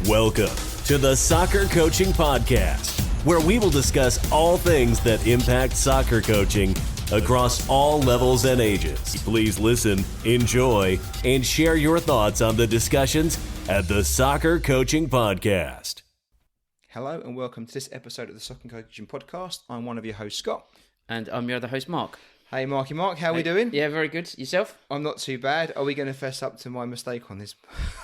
Welcome to the Soccer Coaching Podcast, where we will discuss all things that impact soccer coaching across all levels and ages. Please listen, enjoy, and share your thoughts on the discussions at the Soccer Coaching Podcast. Hello and welcome to this episode of the Soccer Coaching Podcast. I'm one of your hosts, Scott. And I'm your other host, Mark. Hey, Marky Mark, how are we doing? Yeah, very good. Yourself? I'm not too bad. Are we going to fess up to my mistake on this?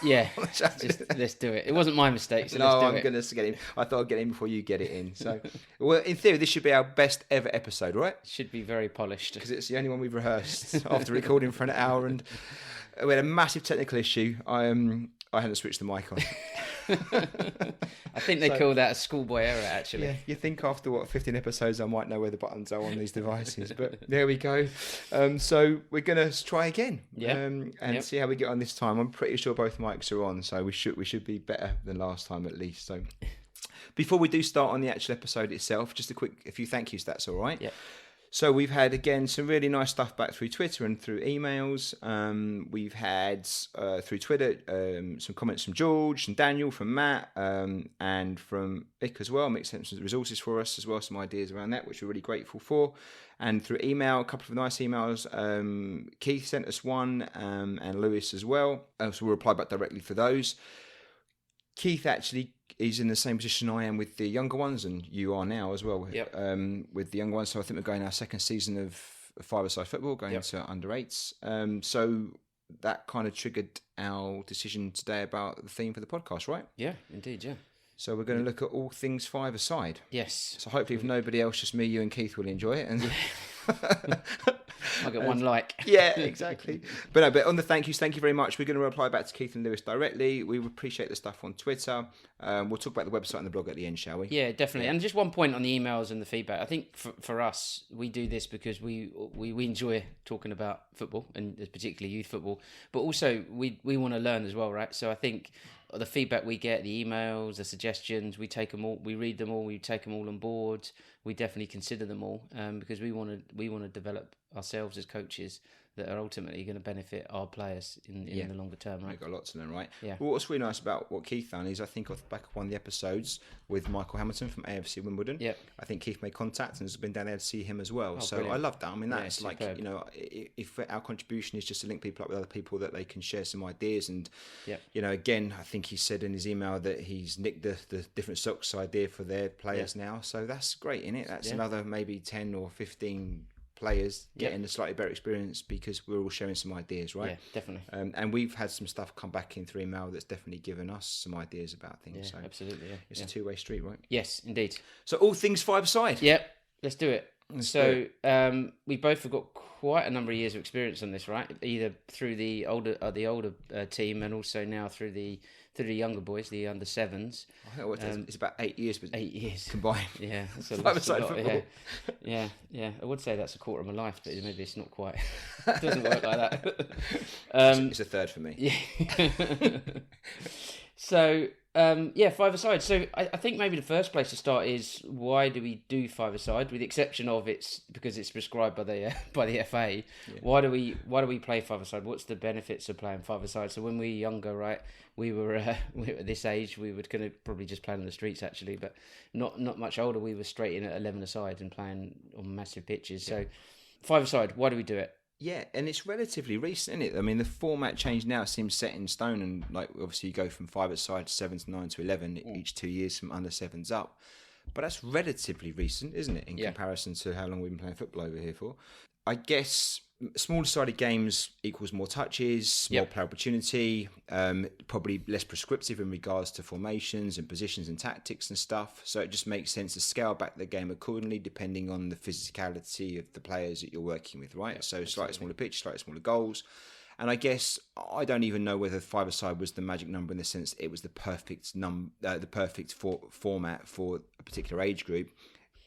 Yeah, let's do it. It wasn't my mistake, so no, let's do I'm it. going to get in. I thought I'd get in before you get it in. So, well, in theory, this should be our best ever episode, right? Should be very polished. Because it's the only one we've rehearsed after recording for an hour, and we had a massive technical issue. I hadn't switched the mic on. I think they call that a schoolboy error, actually. Yeah, you think after 15 episodes I might know where the buttons are on these devices, but there we go. So we're gonna try again, and see how we get on this time. I'm pretty sure both mics are on, so we should be better than last time at least. So before we do start on the actual episode itself, just a few thank yous. That's all right. Yeah. So we've had, again, some really nice stuff back through Twitter and through emails. We've had, through Twitter, some comments from George and Daniel, from Matt, and from Vic as well. Mixed some resources for us as well, some ideas around that, which we're really grateful for. And through email, a couple of nice emails. Keith sent us one, and Lewis as well. So we'll reply back directly for those. Keith actually is in the same position I am with the younger ones, and you are now as well. Yep. With the younger ones, so I think we're going our second season of five-a-side football, going into under eights. So that kind of triggered our decision today about the theme for the podcast, right? Yeah, indeed, yeah. So we're going to look at all things five-a-side. Yes. So hopefully, if nobody else, just me, you, and Keith will enjoy it. And I'll get one like. Yeah, exactly. But on the thank yous, thank you very much. We're going to reply back to Keith and Lewis directly. We appreciate the stuff on Twitter. We'll talk about the website and the blog at the end, shall we? Yeah, definitely. And just one point on the emails and the feedback. I think for us, we do this because we enjoy talking about football, and particularly youth football. But also, we want to learn as well, right? So I think the feedback we get, the emails, the suggestions, we take them all, we read them all, we take them all on board. We definitely consider them all because we want to develop ourselves as coaches that are ultimately going to benefit our players in the longer term, right? We've got a lot to learn, right? Yeah. Well, what's really nice about what Keith done is, I think off the back of one of the episodes with Michael Hamilton from AFC Wimbledon, I think Keith made contact and has been down there to see him as well. So brilliant. I love that. I mean, that's like, superb. you know, if our contribution is just to link people up with other people that they can share some ideas. And, you know, again, I think he said in his email that he's nicked the different socks idea for their players now. So that's great, isn't it? That's another maybe 10 or 15 players getting a slightly better experience because we're all sharing some ideas, right? Yeah, definitely. And we've had some stuff come back in through email that's definitely given us some ideas about things. Yeah, so absolutely. Yeah, it's a two-way street, right? Yes, indeed. So all things five-a-side. Yep, let's do it. We both have got quite a number of years of experience on this, right? Either through the older team and also now through the younger boys, the under sevens. I think it's about 8 years, but 8 years combined. Yeah, that's a Five-a-side lot, football. Yeah. I would say that's a quarter of my life, but maybe it's not quite. It doesn't work like that. It's a third for me. Yeah. So, five-a-side. So I think maybe the first place to start is, why do we do five-a-side? With the exception of it's because it's prescribed by the FA. Yeah. Why do we play five-a-side? What's the benefits of playing five-a-side? So when we were younger, right, we were at this age, we were going to probably just play on the streets actually, but not much older. We were straight in at 11-a-side and playing on massive pitches. Yeah. So five-a-side, why do we do it? Yeah, and it's relatively recent, isn't it? I mean, the format change now seems set in stone, and like obviously you go from five-a-side to 7 to 9 to 11 each 2 years from under sevens up. But that's relatively recent, isn't it, in comparison to how long we've been playing football over here for? I guess smaller sided games equals more touches, more player opportunity, probably less prescriptive in regards to formations and positions and tactics and stuff. So it just makes sense to scale back the game accordingly depending on the physicality of the players that you're working with, right? So slightly smaller pitch, slightly smaller goals. And I guess I don't even know whether five-a-side was the magic number in the sense it was the perfect format for a particular age group.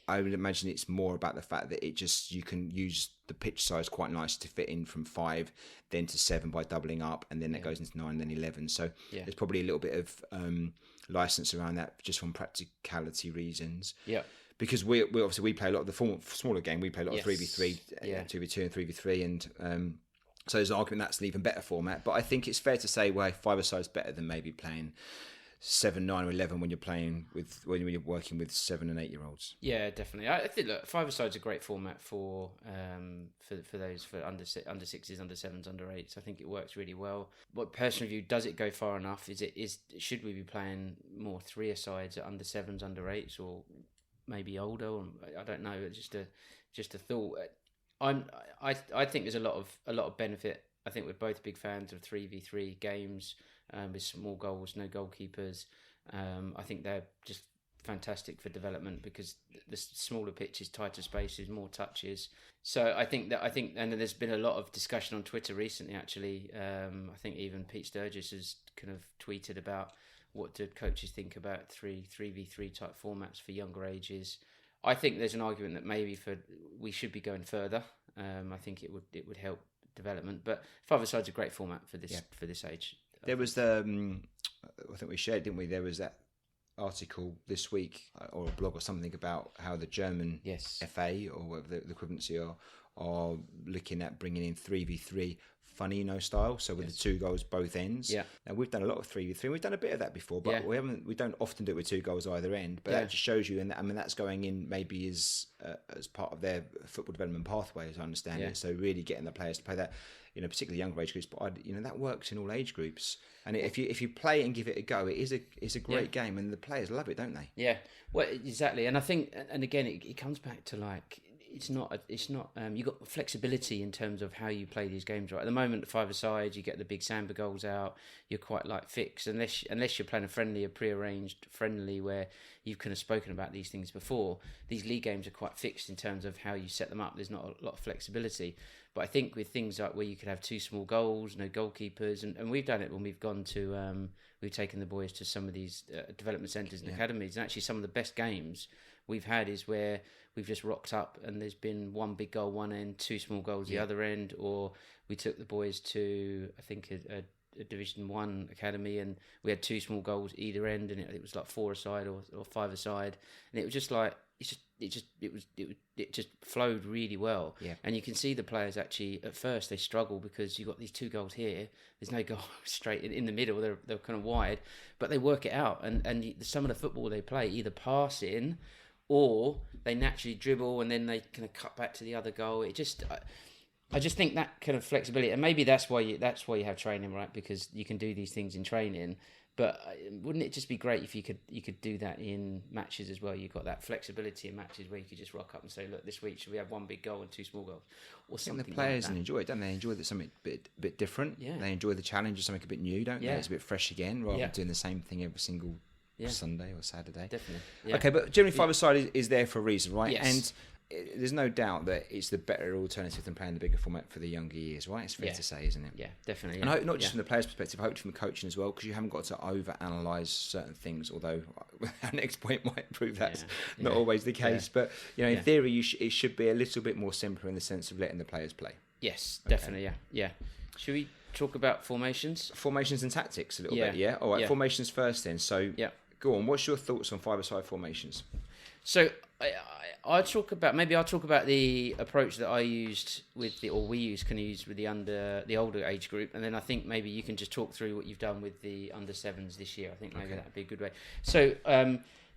I would imagine it's more about the fact that you can use the pitch size quite nice to fit in from 5 then to 7 by doubling up, and then that goes into 9 then 11. So there's probably a little bit of license around that just from practicality reasons. Yeah. Because we obviously play a lot of the smaller game. We play a lot of 3v3, 2v2 and 3v3, and so there's an argument that's an even better format. But I think it's fair to say, well, five-a-side is better than maybe playing 7, 9, or 11 when you're working with 7 and 8 year olds. Yeah, definitely. I think look, five-a-side's a great format for those for under sixes, under sevens, under eights. I think it works really well. What personal view, does it go far enough? Should we be playing more three-a-sides at under sevens, under eights, or maybe older? Or, I don't know. It's just a thought. I think there's a lot of benefit. I think we're both big fans of 3v3 games with small goals, no goalkeepers. I think they're just fantastic for development because the smaller pitches, tighter spaces, more touches. So I think, and there's been a lot of discussion on Twitter recently. Actually, I think even Pete Sturgis has kind of tweeted about what do coaches think about 3v3 type formats for younger ages. I think there's an argument that maybe we should be going further. I think it would help development, but five-a-side's a great format for this age. There was I think we shared, didn't we? There was that article this week or a blog or something about how the German FA or whatever the equivalency are looking at bringing in 3v3 Fanino style, so with the 2 goals both ends. Yeah. Now we've done a lot of 3v3. We've done a bit of that before, but we don't often do it with 2 goals either end. But that just shows you, and I mean that's going in maybe as part of their football development pathway, as I understand it. So really getting the players to play that, particularly younger age groups. But that works in all age groups. And if you play and give it a go, it's a great game, and the players love it, don't they? Yeah. Well, exactly. And I think, and again, it comes back to like. It's not. You've got flexibility in terms of how you play these games. Right at the moment, five-a-side, you get the big Samba goals out. You're quite like fixed, unless you're playing a pre-arranged friendly where you've kind of spoken about these things before. These league games are quite fixed in terms of how you set them up. There's not a lot of flexibility. But I think with things like where you could have 2 small goals, no goalkeepers, and we've done it when we've gone to we've taken the boys to some of these development centres and academies, and actually some of the best games we've had is where we've just rocked up and there's been 1 big goal one end, 2 small goals the other end, or we took the boys to I think a Division 1 academy and we had 2 small goals either end, and it was like 4-a-side or 5-a-side, and it was just like it just flowed really well. And you can see the players actually at first they struggle because you've got these 2 goals here, there's no goal straight in the middle, they're kind of wide, but they work it out, and some of the football they play either pass in or they naturally dribble and then they kind of cut back to the other goal. I just think that kind of flexibility, and maybe that's why you have training, right? Because you can do these things in training. But wouldn't it just be great if you could do that in matches as well? You've got that flexibility in matches where you could just rock up and say, look, this week should we have 1 big goal and 2 small goals, or something. And the players like that. Enjoy it, don't they? Enjoy something a bit different. Yeah. They enjoy the challenge of something a bit new, don't they? It's a bit fresh again, rather than doing the same thing every single Sunday or Saturday. Definitely. Yeah. Okay, but generally five-a-side is there for a reason, right? Yes. And there's no doubt that it's the better alternative than playing the bigger format for the younger years, right? It's fair to say, isn't it? Yeah, definitely. And not just from the player's perspective, hopefully from coaching as well, because you haven't got to over-analyse certain things, although our next point might prove that's not always the case. But, in theory, it should be a little bit more simpler in the sense of letting the players play. Yes, definitely, yeah. Should we talk about formations? Formations and tactics a little bit, yeah? All right, formations first then. So, go on, what's your thoughts on five-a-side formations? So I'll talk about the approach that I used with we use with the older age group, and then I think maybe you can just talk through what you've done with the under sevens this year. I think maybe that'd be a good way. So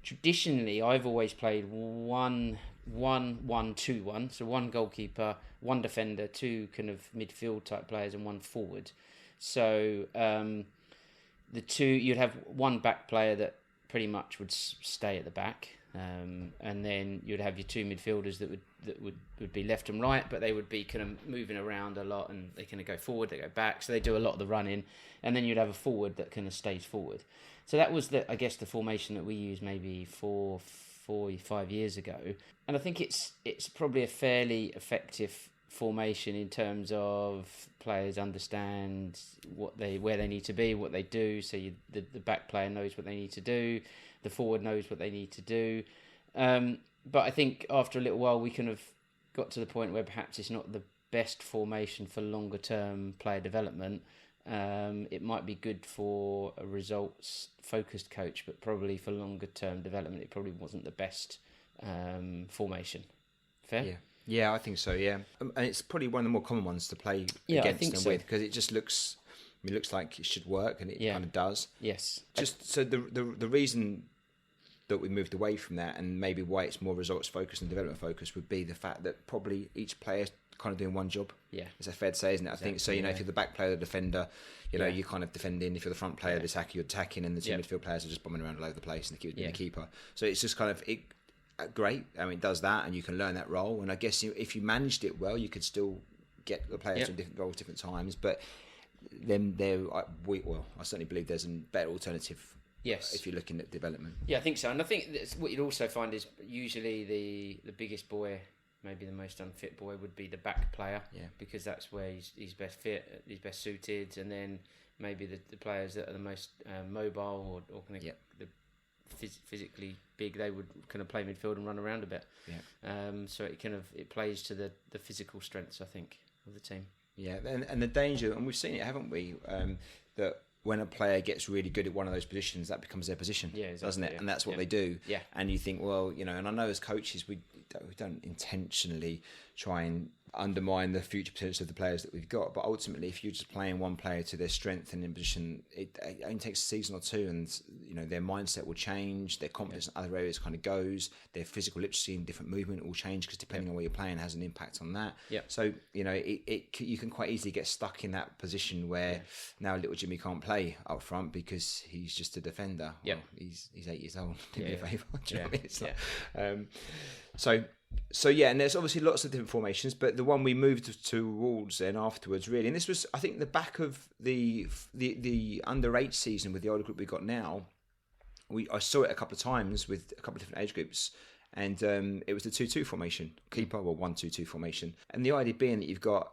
traditionally, I've always played 1-1-2-1. So 1 goalkeeper, 1 defender, 2 kind of midfield type players, and 1 forward. So the 2 you'd have 1 back player that pretty much would stay at the back. And then you'd have your 2 midfielders that would be left and right, but they would be kind of moving around a lot, and they kind of go forward, they go back, so they do a lot of the running. And then you'd have a forward that kind of stays forward. So that was the formation that we used maybe 4 or 5 years ago, and I think it's probably a fairly effective formation in terms of players understand where they need to be, what they do. So the back player knows what they need to do, the forward knows what they need to do. But I think after a little while we kind of got to the point where perhaps it's not the best formation for longer term player development. It might be good for a results focused coach, but probably for longer term development it probably wasn't the best formation. Fair? Yeah, I think so, yeah. And it's probably one of the more common ones to play against and with, because it just looks I mean, it looks like it should work, and it kind of does. Yes. Just so the reason that we moved away from that, and maybe why it's more results focused and development focused, would be the fact that probably each player is kind of doing one job. Yeah, is that fair to say, isn't it? I think so. You know, if you're the back player, the defender, you know, you're kind of defending. If you're the front player, the attacker, you're attacking, and the two midfield players are just bombing around all over the place, and the keeper. So it's just kind of great. I mean, it does that, and you can learn that role. And I guess if you managed it well, you could still get the players in different roles, different times. But then I certainly believe there's a better alternative. Yes, if you're looking at development. Yeah, I think so. And I think that's what you'd also find is usually the biggest boy, maybe the most unfit boy, would be the back player. Yeah, because that's where he's best fit, he's best suited, and then maybe the players that are the most mobile or kind of the physically big, they would kind of play midfield and run around a bit. Yeah. So it plays to the physical strengths, I think, of the team. Yeah, and the danger, and we've seen it, haven't we? That when a player gets really good at one of those positions, that becomes their position, doesn't it? Yeah. And that's what they do. Yeah. And you think, well, you know, and I know as coaches, we don't intentionally try and undermine the future potential of the players that we've got, but ultimately, if you're just playing one player to their strength and in position, it only takes a season or two, and you know their mindset will change, their confidence in other areas kind of goes, their physical literacy and different movement will change because depending on where you're playing has an impact on that. Yeah. So you know, you can quite easily get stuck in that position where now little Jimmy can't play up front because he's just a defender. Yeah. Well, he's 8 years old. Do me a favour. Do you know what I mean? It's like, So yeah, and there's obviously lots of different formations, but the one we moved towards then afterwards, really, and this was, I think, the back of the under-8 season with the older group we got now. I saw it a couple of times with a couple of different age groups, and it was the 2-2 formation, keeper, or 1-2-2 formation, and the idea being that you've got,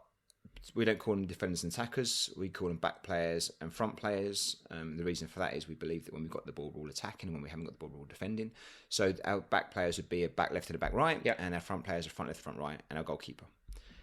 we don't call them defenders and attackers, we call them back players and front players. The reason for that is we believe that when we've got the ball, we're all attacking, and when we haven't got the ball, we're all defending. So our back players would be a back left and a back right, and our front players are front left, front right, and our goalkeeper.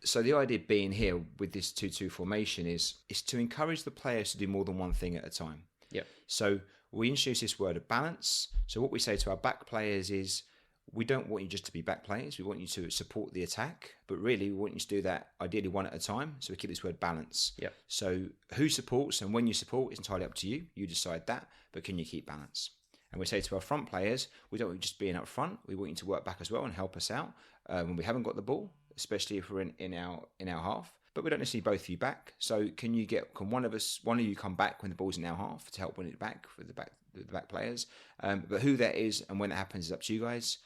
So the idea being here with this 2-2 formation is to encourage the players to do more than one thing at a time. Yep. So we introduce this word of balance. So what we say to our back players is, we don't want you just to be back players. We want you to support the attack, but really we want you to do that ideally one at a time. So we keep this word balance. Yep. So who supports and when you support is entirely up to you. You decide that, but can you keep balance? And we say to our front players, we don't want you just being up front. We want you to work back as well and help us out when we haven't got the ball, especially if we're in our half. But we don't necessarily both of you back. So can one of you come back when the ball's in our half to help win it back for the back players? But who that is and when that happens is up to you guys.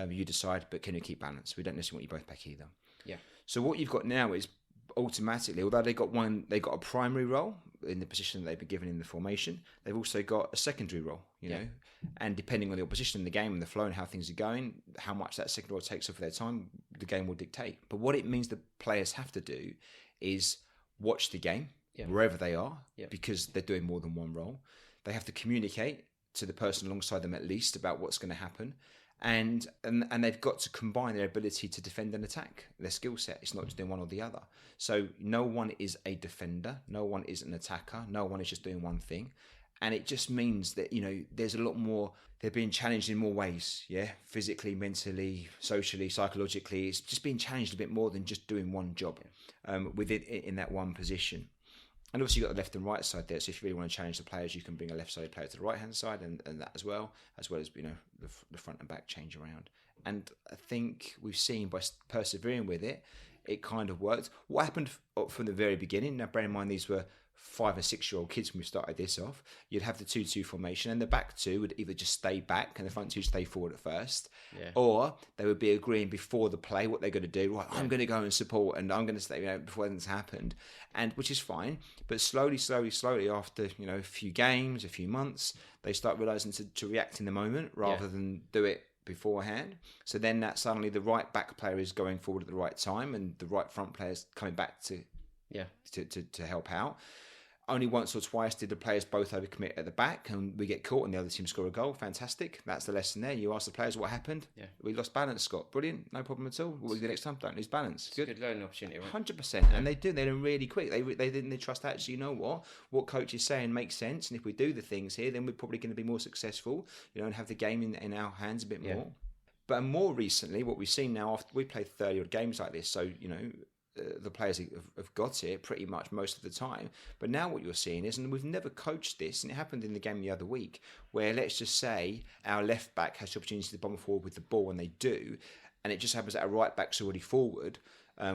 You decide, but can you keep balance? We don't necessarily want you both back either. Yeah. So what you've got now is automatically, although they got a primary role in the position that they've been given in the formation, they've also got a secondary role, you know, and depending on the opposition in the game and the flow and how things are going, how much that secondary role takes up of their time, the game will dictate. But what it means the players have to do is watch the game wherever they are, because they're doing more than one role. They have to communicate to the person alongside them at least about what's going to happen. And they've got to combine their ability to defend and attack, their skill set. It's not just doing one or the other. So no one is a defender, no one is an attacker, no one is just doing one thing. And it just means that, you know, there's a lot more, they're being challenged in more ways, physically, mentally, socially, psychologically. It's just being challenged a bit more than just doing one job with it in that one position. And obviously you've got the left and right side there. So if you really want to challenge the players, you can bring a left-sided player to the right-hand side and that as well as, you know, the front and back change around. And I think we've seen by persevering with it, it kind of worked. What happened from the very beginning, now bear in mind these were 5 or 6 year old kids when we started this off, you'd have the 2-2 formation and the back two would either just stay back and the front two stay forward at first, or they would be agreeing before the play what they're going to do. Right, I'm going to go and support and I'm going to stay, you know, before anything's happened, and which is fine. But slowly after, you know, a few games, a few months, they start realising to react in the moment rather than do it beforehand. So then that suddenly the right back player is going forward at the right time and the right front player is coming back to help out. Only once or twice did the players both overcommit at the back and we get caught and the other team score a goal. Fantastic. That's the lesson there. You ask the players what happened. Yeah. We lost balance, Scott. Brilliant. No problem at all. What will we do next time? Don't lose balance. It's a good learning opportunity, right? 100%. And they do. They learn really quick. They trust actually, you know what coach is saying makes sense. And if we do the things here, then we're probably going to be more successful, you know, and have the game in our hands a bit more. But more recently, what we've seen now, after we played 30 odd games like this, so, you know, the players have got it pretty much most of the time. But now what you're seeing is, and we've never coached this, and it happened in the game the other week, where let's just say our left back has the opportunity to bomb forward with the ball, and they do, and it just happens that our right back's already forward,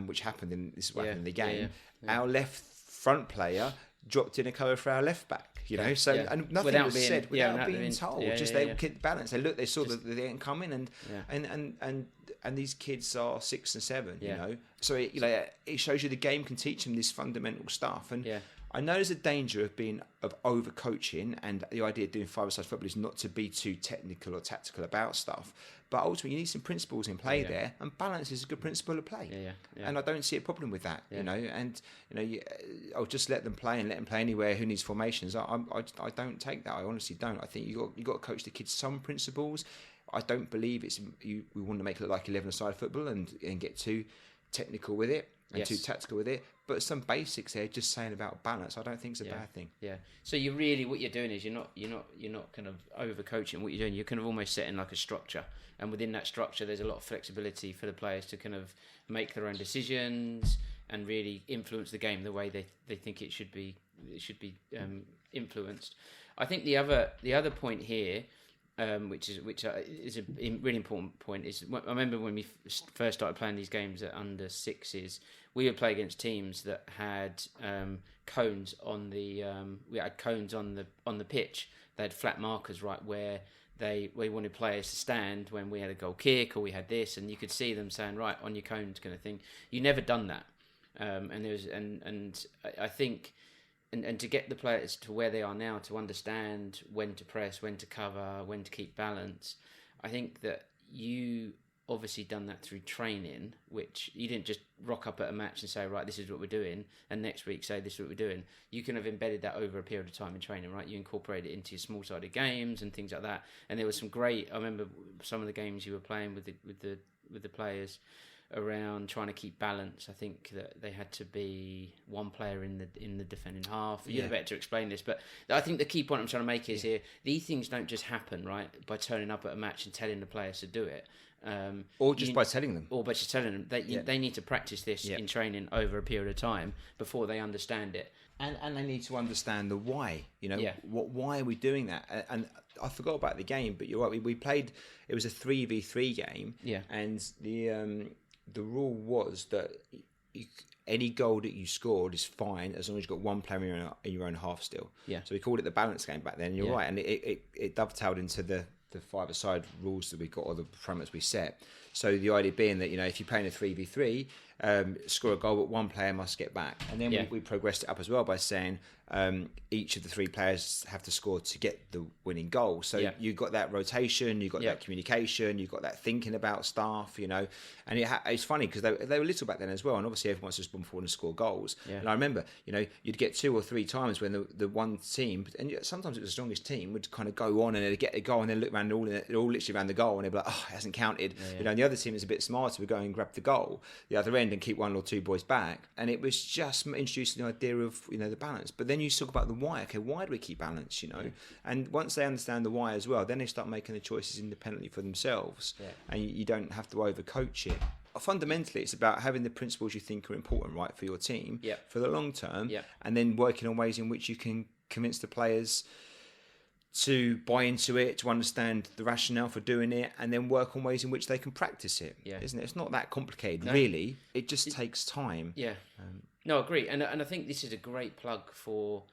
which happened in the game. Our left front player dropped in a cover for our left back, and nothing without was said without being told. They kept balance. They saw that they didn't come in, and these kids are 6 and 7, So it shows you the game can teach them this fundamental stuff. And I know there's a danger of over coaching, and the idea of doing 5-a-side football is not to be too technical or tactical about stuff. But ultimately, you need some principles in play there, and balance is a good principle of play. And I don't see a problem with that, I'll just let them play and let them play anywhere. Who needs formations? I don't take that. I honestly don't. I think you got to coach the kids some principles. I don't believe we want to make it look like 11-a-side football and get too technical with it and too tactical with it. But some basics there, just saying about balance, I don't think it's a bad thing. Yeah. So what you're doing is you're not kind of over coaching. What you're doing, you're kind of almost setting like a structure, and within that structure, there's a lot of flexibility for the players to kind of make their own decisions and really influence the game the way they think it should be. It should be influenced. I think the other point here, which is a really important point, is I remember when we first started playing these games at under 6s, we would play against teams that had cones on the on the pitch. They had flat markers right where we wanted players to stand when we had a goal kick or we had this, and you could see them saying, right, on your cones kind of thing. You never done that, I think. And to get the players to where they are now, to understand when to press, when to cover, when to keep balance, I think that you obviously done that through training, which you didn't just rock up at a match and say, right, this is what we're doing, and next week say this is what we're doing. You kind of embedded that over a period of time in training, right? You incorporated it into your small-sided games and things like that. And there was some great. I remember some of the games you were playing with the players around trying to keep balance. I think that they had to be one player in the defending half. You're better to explain this, but I think the key point I'm trying to make is here, these things don't just happen, right, by turning up at a match and telling the players to do it. Or just by telling them. Or by just telling them. They need to practice this in training over a period of time before they understand it. And they need to understand the why. Why are we doing that? And I forgot about the game, but you're right. We played. It was a 3v3 game. Yeah. And the rule was that any goal that you scored is fine as long as you've got one player in your own half still. Yeah. So we called it the balance game back then. You're right, and it dovetailed into the 5-a-side rules that we got, or the parameters we set. So the idea being that if you're playing a 3v3, score a goal, but one player must get back. And then we progressed it up as well by saying each of the 3 players have to score to get the winning goal. So you got that rotation, you got that communication, you got that thinking about stuff, And it's funny because they were little back then as well, and obviously everyone wants to just bomb forward and score goals. Yeah. And I remember, you'd get 2 or 3 times when the one team, and sometimes it was the strongest team, would kind of go on and they'd get a goal and then look around all literally around the goal and they'd be like, oh, it hasn't counted. Yeah. And the other team is a bit smarter, would go and grab the goal, the other end, and keep 1 or 2 boys back. And it was just introducing the idea of the balance. But then you talk about the why. Okay, why do we keep balance? And once they understand the why as well, then they start making the choices independently for themselves. Yeah. And you don't have to overcoach it. Fundamentally, it's about having the principles you think are important, right, for your team for the long term, and then working on ways in which you can convince the players to buy into it, to understand the rationale for doing it, and then work on ways in which they can practice it. Yeah. Isn't it? It's not that complicated, really. It just takes time. Yeah. No, I agree. And I think this is a great plug for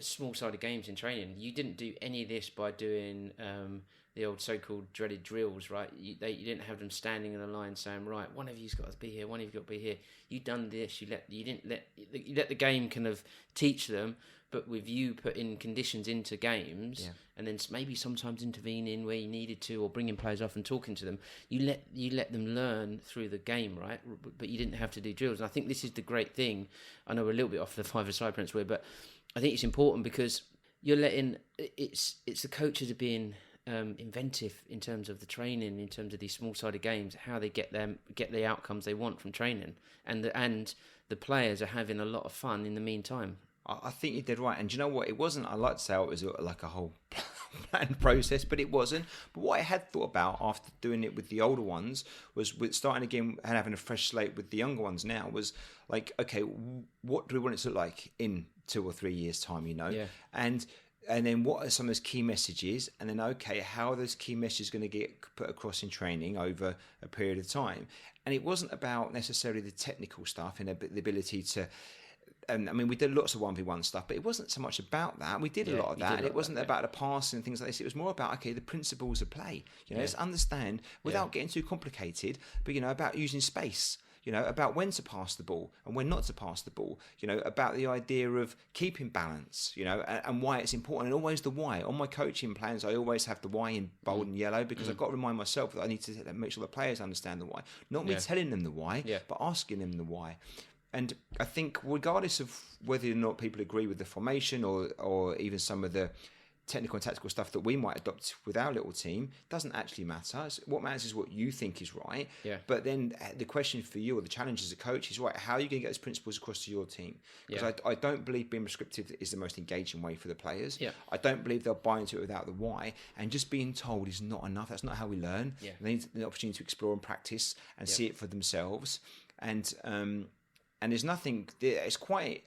small-sided games in training. You didn't do any of this by doing the old so-called dreaded drills, right? You didn't have them standing in a line saying, right, one of you's got to be here, one of you's got to be here. You done this. You let the game kind of teach them, but with you putting conditions into games, and then maybe sometimes intervening where you needed to, or bringing players off and talking to them, you let them learn through the game, right? But you didn't have to do drills. And I think this is the great thing. I know we're a little bit off the 5-a-side principle, but I think it's important because you're letting it's the coaches are being inventive in terms of the training, in terms of these small-sided games, how they get the outcomes they want from training, and the players are having a lot of fun in the meantime. I think you did right. And do you know what? It wasn't, I like to say it was like a whole planned process, but it wasn't. But what I had thought about after doing it with the older ones was with starting again and having a fresh slate with the younger ones now was like, okay, what do we want it to look like in 2 or 3 years' time, you know? Yeah. And then what are some of those key messages? And then, okay, how are those key messages going to get put across in training over a period of time? And it wasn't about necessarily the technical stuff and the ability to... I mean, we did lots of 1v1 stuff, but it wasn't so much about that. We did a lot of that. And it wasn't about the passing and things like this. It was more about, okay, the principles of play. You know, let's understand, without getting too complicated, but, you know, about using space. You know, about when to pass the ball and when not to pass the ball. You know, about the idea of keeping balance, you know, and why it's important. And always the why. On my coaching plans, I always have the why in bold and yellow because I've got to remind myself that I need to make sure the players understand the why. Not me telling them the why, but asking them the why. And I think regardless of whether or not people agree with the formation or even some of the technical and tactical stuff that we might adopt with our little team, doesn't actually matter. What matters is what you think is right. Yeah. But then the question for you or the challenge as a coach is, right, how are you going to get those principles across to your team? Because I don't believe being prescriptive is the most engaging way for the players. Yeah. I don't believe they'll buy into it without the why. And just being told is not enough. That's not how we learn. Yeah. They need the opportunity to explore and practice and see it for themselves. And there's nothing, it's quite,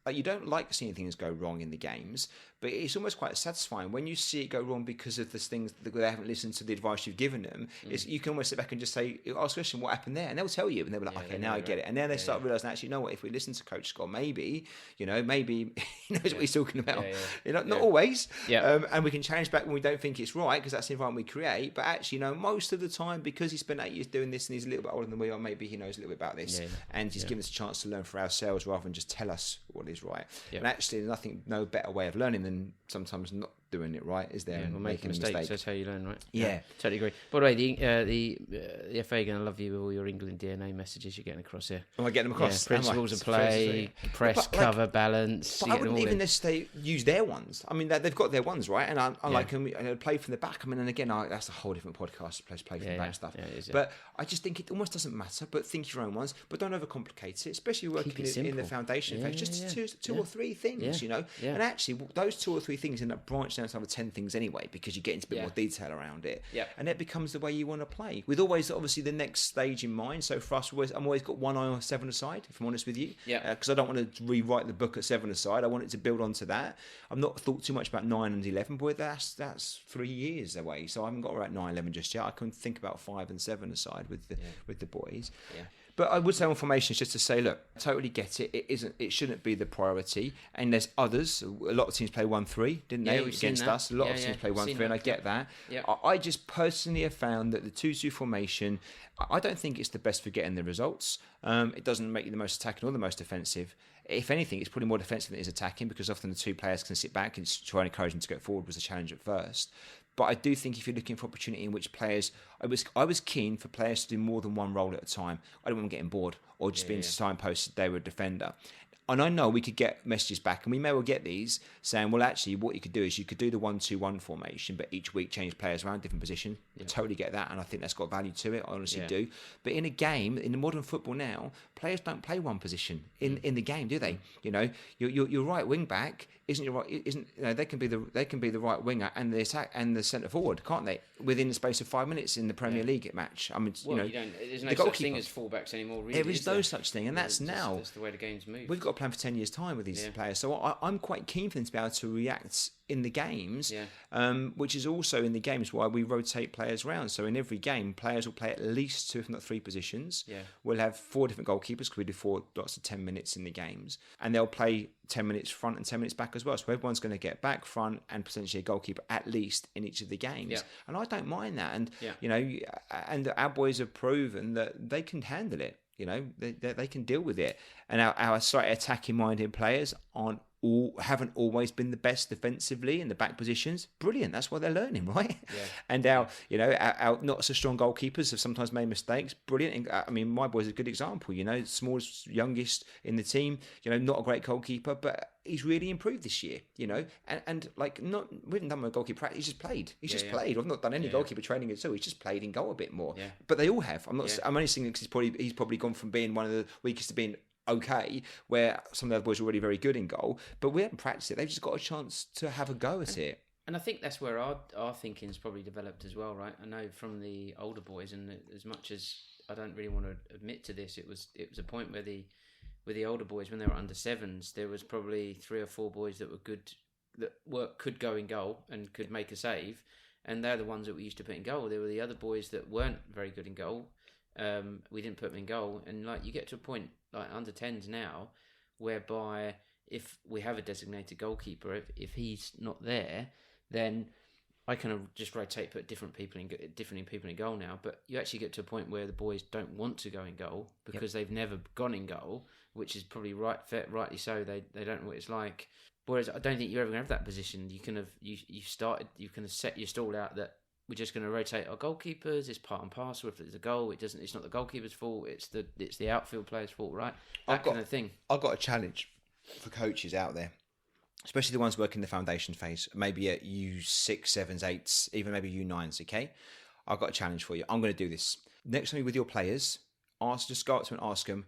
like, you don't like seeing things go wrong in the games, but it's almost quite satisfying when you see it go wrong because of the things that they haven't listened to the advice you've given them. You can almost sit back and just say, ask a question, what happened there? And they'll tell you, and they'll be like, okay, now I get it. And then they start realising, actually, you know what, if we listen to Coach Scott, maybe he knows what he's talking about. You know, not always. And we can change back when we don't think it's right, because that's the environment we create. But actually, you know, most of the time, because he spent 8 years doing this and he's a little bit older than we are, maybe he knows a little bit about this. And he's given us a chance to learn for ourselves rather than just tell us what is right. And actually, there's no better way of learning than sometimes not doing it right, is there? And making mistakes. That's how you learn, right? Yeah, totally agree. By the way, the FA are going to love you with all your England DNA messages you're getting across here. Am I getting them across? Principles of play, press, cover, balance. But I wouldn't even necessarily use their ones. I mean, they've got their ones, right? And I like them. I play from the back. I mean, and again, that's a whole different podcast. Play from the back stuff. But I just think it almost doesn't matter. But think your own ones. But don't overcomplicate it, especially working in the foundation phase. Just two or three things, you know. And actually, those 2 or 3 things end up branching out to other 10 things anyway, because you get into a bit more detail around it. And that becomes the way you want to play, with always obviously the next stage in mind. So for us, I'm always got one eye on 7-a-side, if I'm honest with you, because I don't want to rewrite the book at 7-a-side. I want it to build onto that. I've not thought too much about 9 and 11, but that's 3 years away, so I haven't got to write 9, 11 just yet. I can think about 5 and 7-a-side with the boys. But I would say on formations, just to say, look, I totally get it. It shouldn't be the priority. And there's others. A lot of teams play 1-3, didn't they, against us? A lot of teams play 1-3, and I get that. I just personally have found that the 2-2 formation, I don't think it's the best for getting the results. It doesn't make you the most attacking or the most defensive. If anything, it's probably more defensive than it is attacking, because often the 2 players can sit back and try and encourage them to go forward was the challenge at first. But I do think if you're looking for opportunity in which players, I was keen for players to do more than one role at a time. I don't want them getting bored or just being signposted they were a defender. And I know we could get messages back, and we may well get these saying, well, actually, what you could do is you could do the 1-2-1 formation, but each week change players around different positions. I totally get that, and I think that's got value to it. I honestly do. But in a game, in the modern football now, players don't play one position in the game, do they? You know, your right wing back they can be the right winger and the attack and the centre forward, can't they? Within the space of 5 minutes in the Premier League match. I mean, there's no such thing as fullbacks anymore. Really, there is no such thing, and that's now. That's the way the game's moved. We've got a plan for 10 years' time with these players, so I'm quite keen for them to be able to react in the games, which is also in the games why we rotate players around. So in every game, players will play at least 2, if not 3 positions. We'll have 4 different goalkeepers, because we do 4 lots of 10 minutes in the games, and they'll play 10 minutes front and 10 minutes back as well. So everyone's going to get back, front, and potentially a goalkeeper at least in each of the games. And I don't mind that. And and our boys have proven that they can handle it. You know, they can deal with it. And our slightly attacking minded players haven't always been the best defensively in the back positions. Brilliant. That's what they're learning, right? And our not so strong goalkeepers have sometimes made mistakes. Brilliant. I mean, my boy's a good example. You know, smallest, youngest in the team. You know, not a great goalkeeper, but he's really improved this year. You know, and like we haven't done my goalkeeper practice. He's just played. He's played. I've not done any goalkeeper training at all. He's just played in goal a bit more. But they all have. I'm only saying because he's probably gone from being one of the weakest to being okay, where some of the other boys are already very good in goal, but we haven't practiced it. They've just got a chance to have a go at it. And I think that's where our thinking's probably developed as well, right? I know from the older boys, and as much as I don't really want to admit to this, it was a point where with the older boys, when they were under sevens, there was probably 3 or 4 boys that were good, could go in goal and could make a save, and they're the ones that we used to put in goal. There were the other boys that weren't very good in goal. We didn't put them in goal, and like you get to a point like under 10s now, whereby if we have a designated goalkeeper, if he's not there, then I kind of just rotate, put different people in goal now. But you actually get to a point where the boys don't want to go in goal because they've never gone in goal, which is probably rightly so. They don't know what it's like. Whereas I don't think you're ever going to have that position. You can have set your stall out that we're just going to rotate our goalkeepers. It's part and parcel. If there's a goal, it's not the goalkeeper's fault. It's the outfield player's fault, right? That kind of thing. I've got a challenge for coaches out there, especially the ones working the foundation phase, maybe at U6, 7s, 8s, even maybe U9s, okay? I've got a challenge for you. I'm going to do this. Next time you're with your players, just go up to them and ask them,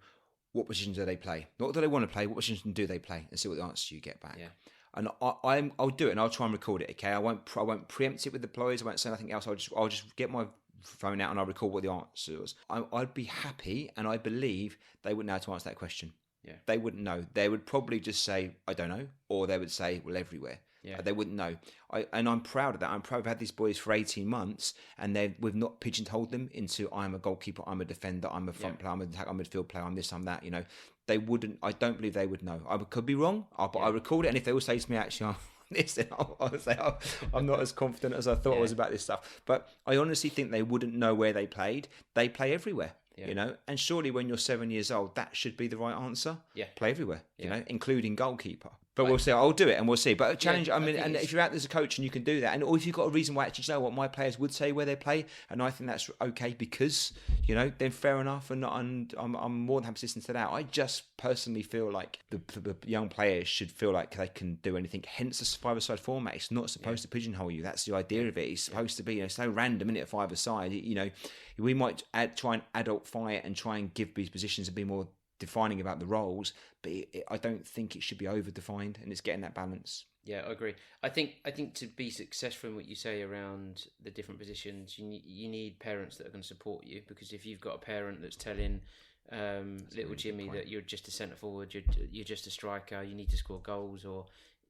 what positions do they play? Not do they want to play, what positions do they play? And see what the answers you get back. Yeah. And I'll do it, and I'll try and record it, okay? I won't preempt it with the players. I won't say nothing else. I'll just get my phone out and I'll record what the answer was. I'd be happy, and I believe they wouldn't know how to answer that question. Yeah. They wouldn't know. They would probably just say, I don't know. Or they would say, well, everywhere. Yeah. They wouldn't know. And I'm proud of that. I'm proud we've had these boys for 18 months and we've not pigeonholed them into I'm a goalkeeper, I'm a defender, I'm a front player, I'm an attack, I'm a midfield player, I'm this, I'm that. You know, they wouldn't. I don't believe they would know. I could be wrong, but I record it. And if they all say to me, actually, I'm this, then I'll say, I'm not as confident as I thought I was about this stuff. But I honestly think they wouldn't know where they played. They play everywhere. Yeah. You know, and surely when you're 7 years old, that should be the right answer. Yeah, play everywhere. You know, including goalkeeper. But we'll see. I'll do it, and we'll see. But a challenge. I mean, and if you're out there as a coach and you can do that, or if you've got a reason why, actually, you know what, my players would say where they play, and I think that's okay because, you know, then fair enough. And I'm more than happy to listen to that. I just personally feel like the young players should feel like they can do anything. Hence the 5-a-side format. It's not supposed to pigeonhole you. That's the idea of it. It's supposed to be, you know, so random, isn't it? 5-a-side. You know, we might try and adultify it and try and give these positions a bit more defining about the roles, but I don't think it should be over-defined, and it's getting that balance. Yeah, I agree. I think to be successful in what you say around the different positions, you need parents that are going to support you, because if you've got a parent that's telling little Jimmy that you're just a centre forward, you're just a striker, you need to score goals, or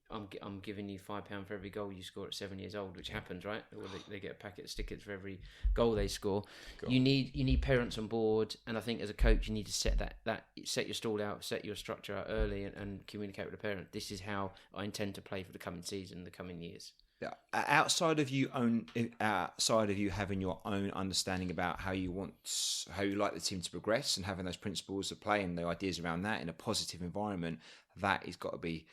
I'm giving you £5 for every goal you score at 7 years old, which happens, right? Or they get a packet of stickers for every goal they score. You need parents on board, and I think as a coach you need to set your stall out, set your structure out early, and communicate with the parent. This is how I intend to play for the coming season, the coming years. Yeah. Outside of you having your own understanding about how you like the team to progress, and having those principles of play and the ideas around that in a positive environment, that has got to be,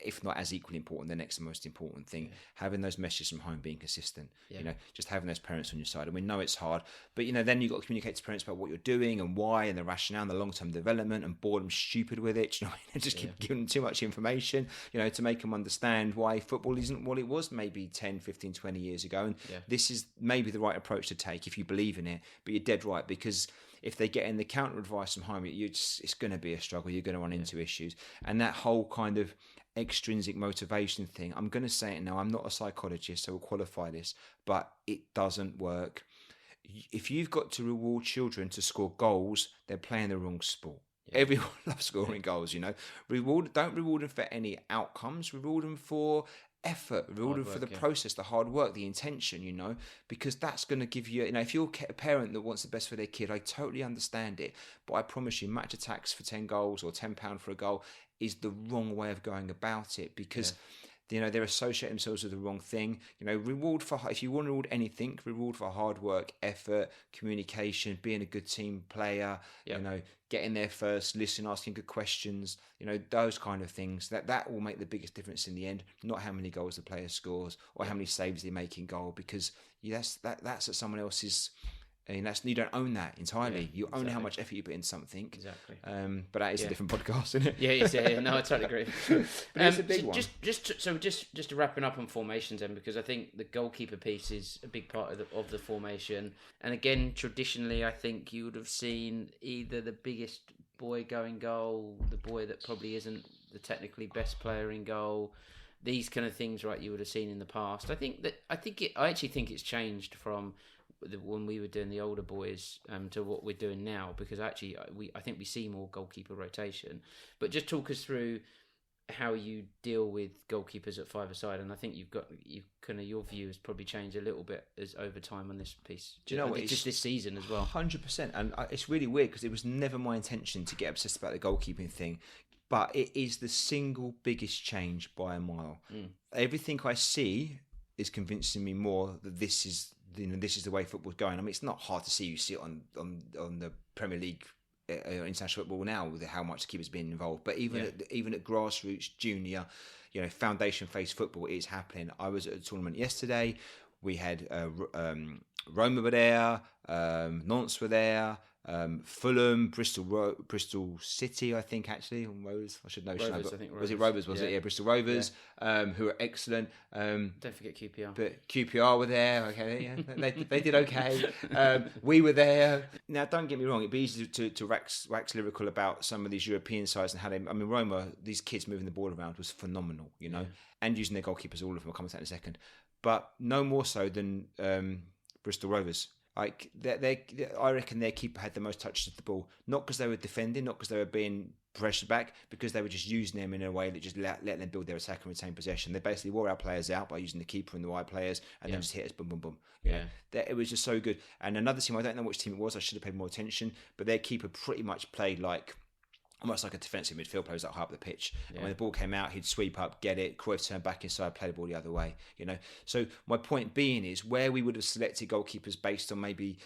if not as equally important, the next most important thing. Having those messages from home, being consistent, you know, just having those parents on your side. And we know it's hard, but you know, then you've got to communicate to parents about what you're doing and why, and the rationale and the long-term development, and bored them stupid with it. You know, just keep giving them too much information, you know, to make them understand why football isn't what it was maybe 10, 15, 20 years ago. And this is maybe the right approach to take if you believe in it, but you're dead right, because if they get in the counter advice from home, it's going to be a struggle. You're going to run into issues. And that whole kind of extrinsic motivation thing, I'm going to say it now, I'm not a psychologist, so we'll qualify this, but it doesn't work. If you've got to reward children to score goals, they're playing the wrong sport. Everyone loves scoring goals, you know. Don't reward them for any outcomes, reward them for effort, reward them for the process, the hard work, the intention, you know, because that's going to give you, you know, if you're a parent that wants the best for their kid, I totally understand it, but I promise you, match attacks for 10 goals or £10 for a goal is the wrong way of going about it, because you know, they're associating themselves with the wrong thing. You know, if you want to reward anything, reward for hard work, effort, communication, being a good team player, you know, getting there first, listening, asking good questions, you know, those kind of things. That will make the biggest difference in the end, not how many goals the player scores or how many saves they make in goal, because that's at someone else's. And you don't own that entirely. You own how much effort you put in something. Exactly. But that is a different podcast, isn't it? Yeah. No, I totally agree. But it's a big one. Just to wrapping up on formations then, because I think the goalkeeper piece is a big part of the formation. And again, traditionally, I think you would have seen either the biggest boy go in goal, the boy that probably isn't the technically best player in goal. These kind of things, right? You would have seen in the past. I actually think it's changed from when we were doing the older boys to what we're doing now, because actually I think we see more goalkeeper rotation. But just talk us through how you deal with goalkeepers at five-a-side, and I think your view has probably changed a little bit as over time on this piece. Do you know what? It's just this season as well. 100%, and it's really weird because it was never my intention to get obsessed about the goalkeeping thing, but it is the single biggest change by a mile. Everything I see is convincing me more that this is the way football's going. I mean, it's not hard to see. You see it on the Premier League. International football now, with how much the keeper's been involved, but even at grassroots, junior, foundation phase football is happening. I was at a tournament yesterday. We had Roma were there, Nantes were there, Fulham, Bristol City, I think actually, on Rovers. I should know. Rovers, I think. Was it Rovers? Was it? Yeah, Bristol Rovers, who are excellent. Don't forget QPR. But QPR were there. Okay, yeah, they did okay. We were there. Now, don't get me wrong. It'd be easy to wax lyrical about some of these European sides and how they. I mean, Roma, these kids moving the ball around was phenomenal, and using their goalkeepers, all of them. I'll come to that in a second, but no more so than Bristol Rovers. Like I reckon their keeper had the most touches of the ball, not because they were defending, not because they were being pressured back, because they were just using them in a way that just let them build their attack and retain possession. They basically wore our players out by using the keeper and the wide players, and then just hit us, boom, boom, boom. It was just so good. And another team, I don't know which team it was. I should have paid more attention, but their keeper pretty much played like. Almost like a defensive midfield player, was like high up the pitch. And when the ball came out, he'd sweep up, get it, Cruyff turn back inside, play the ball the other way. So my point being is where we would have selected goalkeepers based on maybe,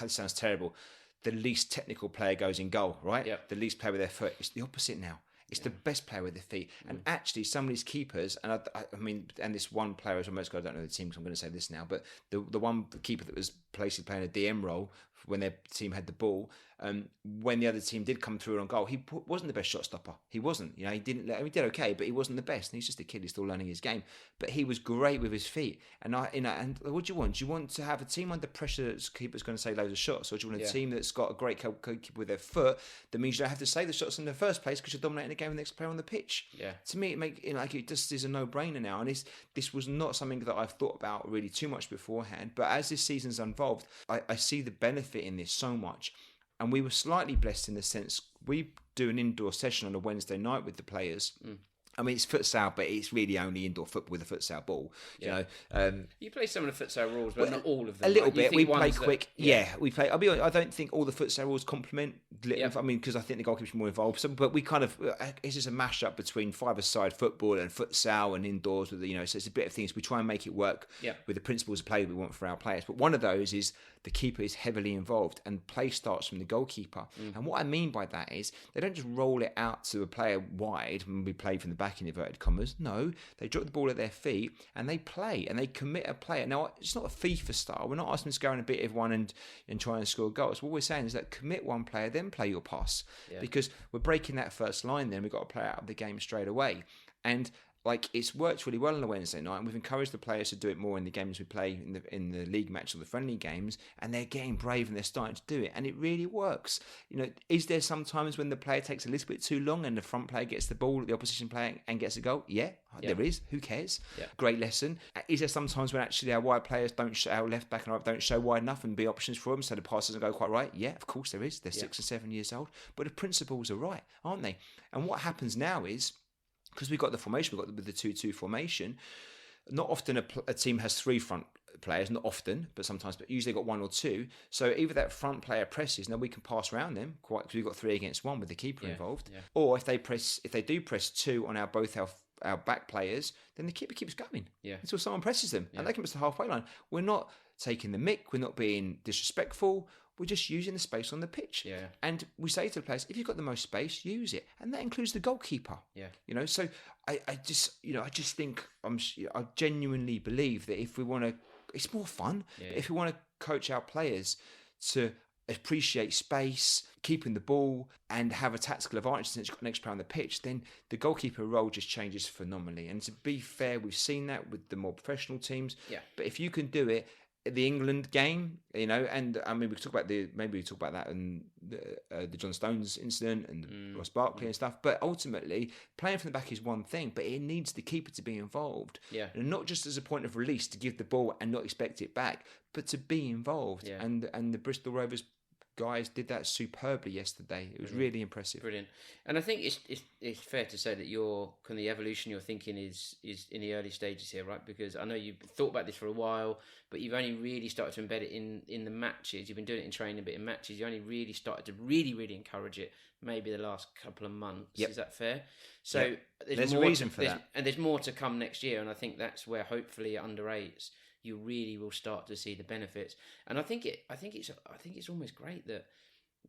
that sounds terrible, the least technical player goes in goal, right? Yep. The least player with their foot. It's the opposite now. It's the best player with their feet. And actually, some of these keepers, and I mean, and this one player, as most guys don't know the team, because I'm going to say this now, but the one keeper that was basically playing a DM role when their team had the ball, when the other team did come through on goal, he wasn't the best shot stopper. He wasn't. He didn't. He did okay, but he wasn't the best. And he's just a kid. He's still learning his game. But he was great with his feet. And and what do you want? Do you want to have a team under pressure that's keeper's going to say loads of shots, or do you want a team that's got a great goalkeeper with their foot that means you don't have to save the shots in the first place because you're dominating the game with the next player on the pitch? Yeah. To me, it just is a no-brainer now. And this was not something that I've thought about really too much beforehand. But as this season's unfolded, I see the benefit in this so much. And we were slightly blessed in the sense we do an indoor session on a Wednesday night with the players. I mean, it's futsal, but it's really only indoor football with a futsal ball. You play some of the futsal rules, but not all of them. A little bit. We play quick. We play. I'll be honest, I don't think all the futsal rules complement. I mean, because I think the goalkeeper's more involved. But we kind of it's just a mashup between five-a-side football and futsal and indoors with so it's a bit of things. We try and make it work with the principles of play that we want for our players. But one of those is the keeper is heavily involved, and play starts from the goalkeeper. And what I mean by that is they don't just roll it out to a player wide when we play from the back in inverted commas. No, they drop the ball at their feet and they play and they commit a player. Now, it's not a FIFA style. We're not asking them to go in a bit of one and try and score goals. What we're saying is that commit one player, then play your pass, because we're breaking that first line. Then we've got to play out of the game straight away. And it's worked really well on a Wednesday night, and we've encouraged the players to do it more in the games we play in the league match or the friendly games, and they're getting brave and they're starting to do it, and it really works. Is there sometimes when the player takes a little bit too long and the front player gets the ball, the opposition player, and gets a goal? Yeah, there is. Who cares? Yeah. Great lesson. Is there sometimes when actually our wide players our left back and right don't show wide enough and be options for them, so the pass doesn't go quite right? Yeah, of course there is. They're 6 or 7 years old, but the principles are right, aren't they? And what happens now is, because we've got the formation, we've got the 2-2 formation, not often a team has three front players, not often, but sometimes, but usually got one or two. So either that front player presses, now we can pass around them quite, because we've got 3 against 1 with the keeper involved. Yeah. Or if they do press 2 on our back players, then the keeper keeps going until someone presses them, and they can press the halfway line. We're not taking the mick, we're not being disrespectful. We're just using the space on the pitch. Yeah. And we say to the players, if you've got the most space, use it. And that includes the goalkeeper. Yeah. So I just think, I genuinely believe that if we want to, it's more fun. Yeah. If we want to coach our players to appreciate space, keeping the ball, and have a tactical advantage since you've got the next player on the pitch, then the goalkeeper role just changes phenomenally. And to be fair, we've seen that with the more professional teams. Yeah. But if you can do it, the England game, and I mean we talk about that and the John Stones incident and Ross Barkley and stuff. But ultimately, playing from the back is one thing, but it needs the keeper to be involved, and not just as a point of release to give the ball and not expect it back, but to be involved. And the Bristol Rovers guys did that superbly yesterday. It was really impressive. Brilliant. And I think it's fair to say that the evolution you're thinking is in the early stages here, right? Because I know you've thought about this for a while, but you've only really started to embed it in the matches. You've been doing it in training, but in matches, you only really started to really encourage it maybe the last couple of months. Is that fair? So there's a reason for that. And there's more to come next year, and I think that's where hopefully at under 8s you really will start to see the benefits. And I think it's almost great that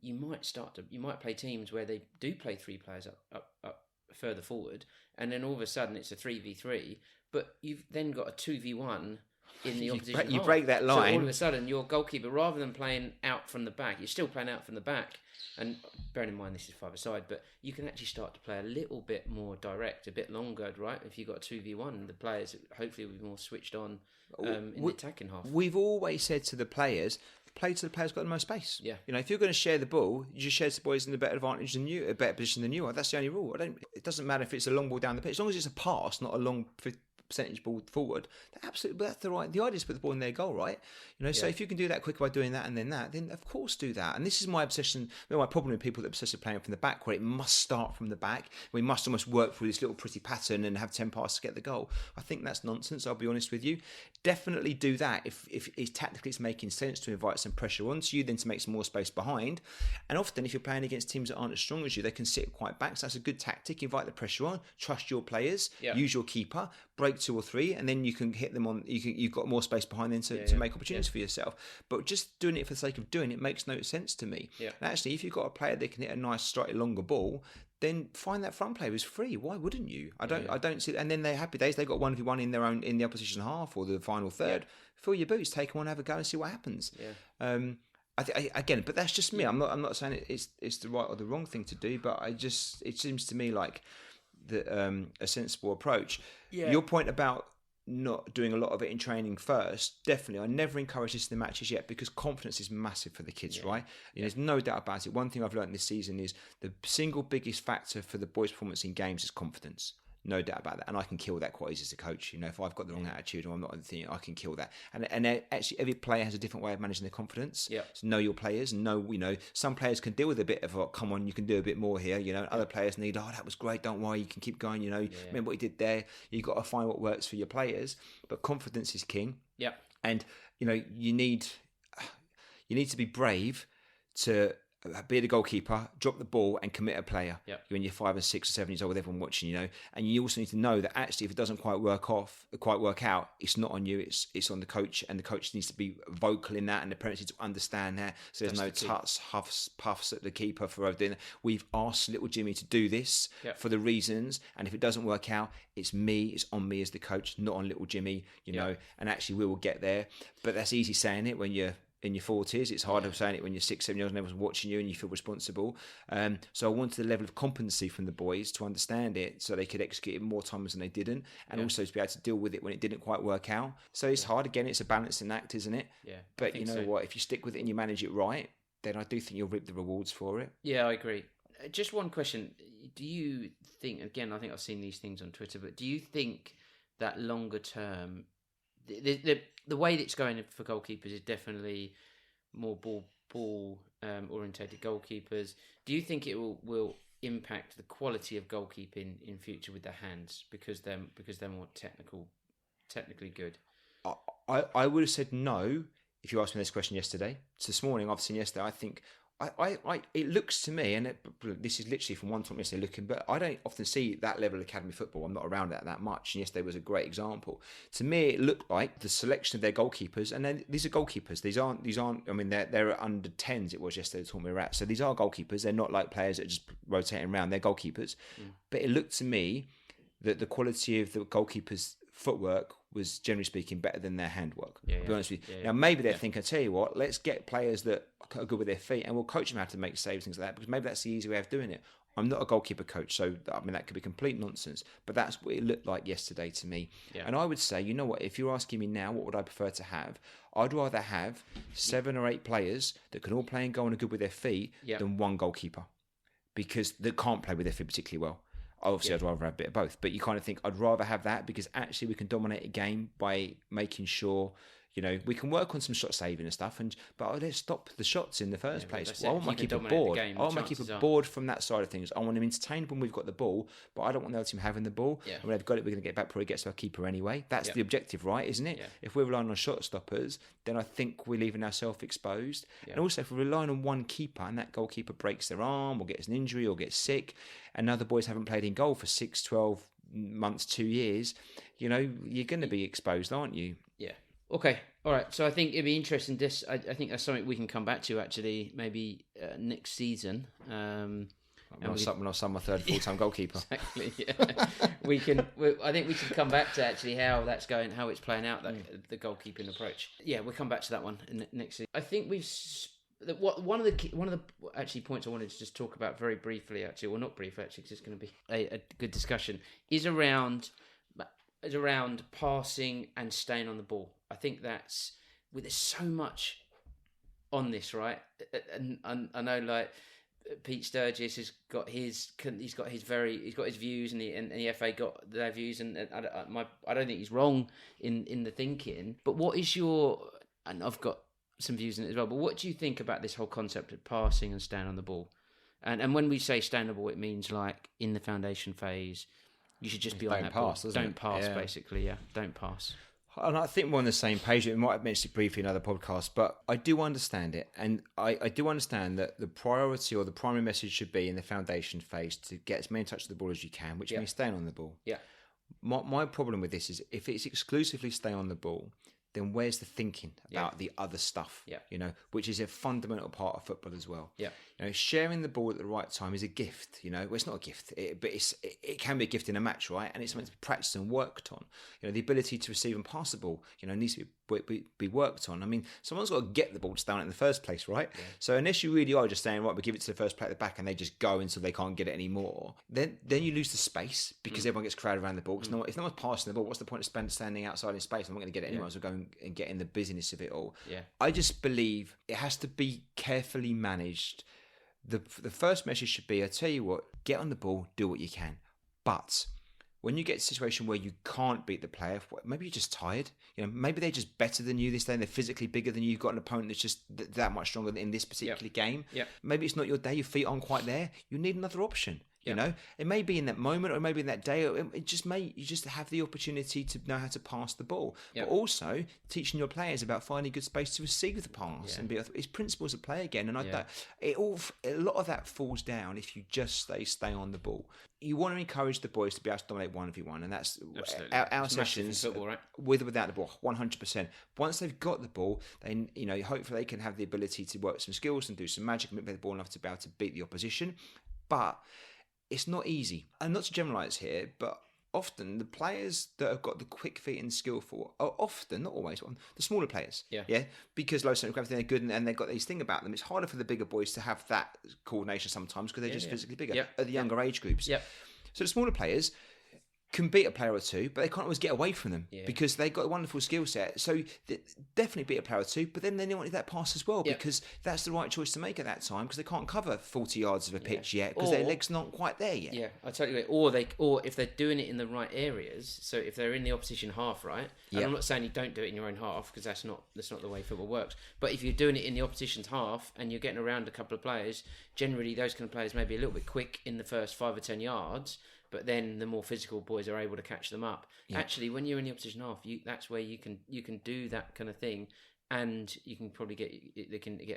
you might play teams where they do play 3 players up further forward, and then all of a sudden it's a 3v3, but you've then got a 2v1 in the opposition. You break that line. So all of a sudden your goalkeeper, rather than playing out from the back, you're still playing out from the back. And bearing in mind this is 5-a-side, but you can actually start to play a little bit more direct, a bit longer, right? If you've got a 2v1, the players hopefully will be more switched on in the attacking half. We've always said to the players, play to the players got the most space. Yeah. If you're going to share the ball, you just share the boys in a better advantage than you, a better position than you are. That's the only rule. It doesn't matter if it's a long ball down the pitch, as long as it's a pass, not a long percentage ball forward. Absolutely, that's the right. The idea is to put the ball in their goal, right? So if you can do that quicker by doing that and then of course do that. And this is my obsession. My problem with people that are obsessive playing from the back, where it must start from the back. We must almost work through this little pretty pattern and have 10 passes to get the goal. I think that's nonsense. I'll be honest with you. Definitely do that if tactically it's making sense to invite some pressure onto you, then to make some more space behind. And often if you're playing against teams that aren't as strong as you, they can sit quite back. So that's a good tactic. Invite the pressure on. Trust your players. Use your keeper. Break 2 or 3, and then you can hit them on. You've got more space behind them to make opportunities for yourself. But just doing it for the sake of doing it makes no sense to me. And actually, if you've got a player that can hit a nice, slightly longer ball, then find that front player who's free. Why wouldn't you? I don't see. And then they're happy days. They got 1v1 in the opposition half or the final third. Fill your boots, take one, have a go, and see what happens. Again, but that's just me. I'm not saying it's the right or the wrong thing to do, but it seems to me like a sensible approach. Your point about not doing a lot of it in training first, definitely. I never encourage this in the matches yet, because confidence is massive for the kids, right? There's no doubt about it. One thing I've learned this season is the single biggest factor for the boys' performance in games is confidence. No doubt about that. And I can kill that quite easy as a coach. If I've got the wrong attitude or I'm not the thing, I can kill that. And actually every player has a different way of managing their confidence. So know your players and know, some players can deal with a bit of, come on, you can do a bit more here. Other players need, that was great, don't worry, you can keep going, remember what you did there. You've got to find what works for your players. But confidence is king. And, you need to be brave to be the goalkeeper, drop the ball and commit a player. When you're 5 and 6 or 7 years old with everyone watching, and you also need to know that actually if it doesn't quite work out, it's not on you, it's on the coach, and the coach needs to be vocal in that, and the parents need to understand that. So there's no puffs at the keeper for doing that. We've asked little Jimmy to do this for the reasons, and if it doesn't work out, it's on me as the coach, not on little Jimmy, and actually we will get there. But that's easy saying it when you're in your 40s. It's harder saying it when you're 6, 7 years old and everyone's watching you and you feel responsible. So I wanted the level of competency from the boys to understand it, so they could execute it more times than they didn't, and also to be able to deal with it when it didn't quite work out. So it's hard. Again, it's a balancing act, isn't it? But you know what? If you stick with it and you manage it right, then I do think you'll reap the rewards for it. Yeah, I agree. Just one question. Do you think, again, I think I've seen these things on Twitter, but do you think that longer term, the way that it's going for goalkeepers is definitely more ball orientated goalkeepers? Do you think it will impact the quality of goalkeeping in future with their hands because they're more technically good? I would have said no if you asked me this question yesterday. So this morning, I've seen yesterday, I think it looks to me, and this is literally from one time yesterday looking, but I don't often see that level of academy football. I'm not around that much, and yesterday was a great example. To me, it looked like the selection of their goalkeepers, and then these are goalkeepers. These aren't. I mean, they're under 10s. It was yesterday the tournament we were at. So these are goalkeepers. They're not like players that are just rotating around. They're goalkeepers. But it looked to me that the quality of the goalkeepers' footwork was, generally speaking, better than their handwork. To be honest with you. Now, maybe they're thinking, I tell you what, let's get players that are good with their feet and we'll coach them how to make saves, things like that, because maybe that's the easy way of doing it. I'm not a goalkeeper coach, so I mean that could be complete nonsense. But that's what it looked like yesterday to me. Yeah. And I would say, you know what? If you're asking me now, what would I prefer to have? I'd rather have 7 or 8 players that can all play and goal and are good with their feet than one goalkeeper, because they can't play with their feet particularly well. Obviously, I'd rather have a bit of both, but you kind of think I'd rather have that because actually we can dominate a game by making sure, you know, we can work on some shot saving and stuff, but let's stop the shots in the first place. I want my keeper bored. I want my keeper bored from that side of things. I want him entertained when we've got the ball, but I don't want the other team having the ball. And when they've got it, we're going to get back before it gets to our keeper anyway. That's the objective, right? Isn't it? If we're relying on shot stoppers, then I think we're leaving ourselves exposed. And also, if we're relying on one keeper and that goalkeeper breaks their arm or gets an injury or gets sick, and other boys haven't played in goal for 6, 12 months, 2 years, you know, you're going to be exposed, aren't you? Yeah. Okay. All right. So I think it'd be interesting. I think that's something we can come back to actually, maybe next season. When I sign my third full-time goalkeeper. Exactly. Yeah. I think we should come back to actually how that's going, how it's playing out, the goalkeeping approach. Yeah, we'll come back to that one next season. I think one of the actually points I wanted to just talk about very briefly, actually, well, not briefly actually, because it's going to be a good discussion, is around passing and staying on the ball. I think there's so much on this, right? And I know, like, Pete Sturgis has got his views, and the FA got their views, and I don't think he's wrong in the thinking. But what is and I've got some views in it as well, but what do you think about this whole concept of passing and staying on the ball? And when we say stay on the ball, it means like in the foundation phase, you should just be on that ball. Don't pass, basically. Yeah, don't pass. And I think we're on the same page. We might have mentioned it briefly in other podcasts, but I do understand it. And I do understand that the priority or the primary message should be in the foundation phase to get as many touches of the ball as you can, which means staying on the ball. Yeah. My problem with this is if it's exclusively stay on the ball, then where's the thinking about the other stuff? You know, which is a fundamental part of football as well. You know, sharing the ball at the right time is a gift. You know, well, it's not a gift, but it can be a gift in a match, right? And it's something to be practiced and worked on. You know, the ability to receive and pass the ball, you know, needs to be worked on. I mean, someone's got to get the ball to stay on it in the first place, right? So unless you really are just saying, right, we give it to the first player at the back and they just go until they can't get it anymore, then you lose the space because everyone gets crowded around the ball. Because if no one's passing the ball, what's the point of standing outside in space? I'm not going to get it anyway, so go and get in the business of it all. I just believe it has to be carefully managed. The first message should be, I tell you what, get on the ball, do what you can. But when you get to a situation where you can't beat the player, maybe you're just tired. You know, maybe they're just better than you this day and they're physically bigger than you. You've got an opponent that's just that much stronger in this particular game. Maybe it's not your day, your feet aren't quite there. You need another option. You know, it may be in that moment or maybe in that day, or you just have the opportunity to know how to pass the ball. But also teaching your players about finding good space to receive the pass and it's principles of play again. And a lot of that falls down if you just stay on the ball. You want to encourage the boys to be able to dominate 1v1, and that's our sessions football, right? With or without the ball, 100%. Once they've got the ball, then, you know, hopefully they can have the ability to work some skills and do some magic and make the ball enough to be able to beat the opposition. But it's not easy. And not to generalise here, but often the players that have got the quick feet and skillful are often, not always, the smaller players. Because low centre of gravity, they're good and they've got this thing about them. It's harder for the bigger boys to have that coordination sometimes because they're just physically bigger at the younger age groups. So the smaller players can beat a player or two, but they can't always get away from them because they've got a wonderful skill set. So definitely beat a player or two, but then they want that pass as well because that's the right choice to make at that time because they can't cover 40 yards of a pitch yet because their legs not quite there yet. Yeah, I totally agree. Or if they're doing it in the right areas, so if they're in the opposition half, right? And I'm not saying you don't do it in your own half because that's not the way football works. But if you're doing it in the opposition's half and you're getting around a couple of players, generally those kind of players may be a little bit quick in the first 5 or 10 yards. But then the more physical boys are able to catch them up. Actually, when you're in the opposition half, that's where you can do that kind of thing, and you can probably get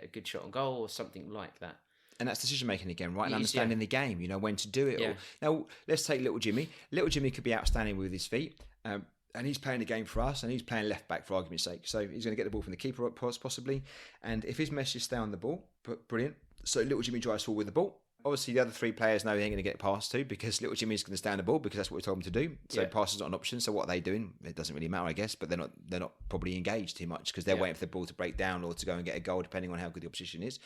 a good shot on goal or something like that. And that's decision making again, right? And understanding the game, you know, when to do it all. Now, let's take little Jimmy. Little Jimmy could be outstanding with his feet. And he's playing the game for us, and he's playing left back for argument's sake. So he's going to get the ball from the keeper possibly. And if his message stay on the ball, brilliant. So little Jimmy drives forward with the ball. Obviously, the other 3 players know they ain't going to get passed to because little Jimmy's going to stand the ball because that's what we told him to do. So pass is not an option. So what are they doing? It doesn't really matter, I guess. But they're not probably engaged too much because they're waiting for the ball to break down or to go and get a goal, depending on how good the opposition is.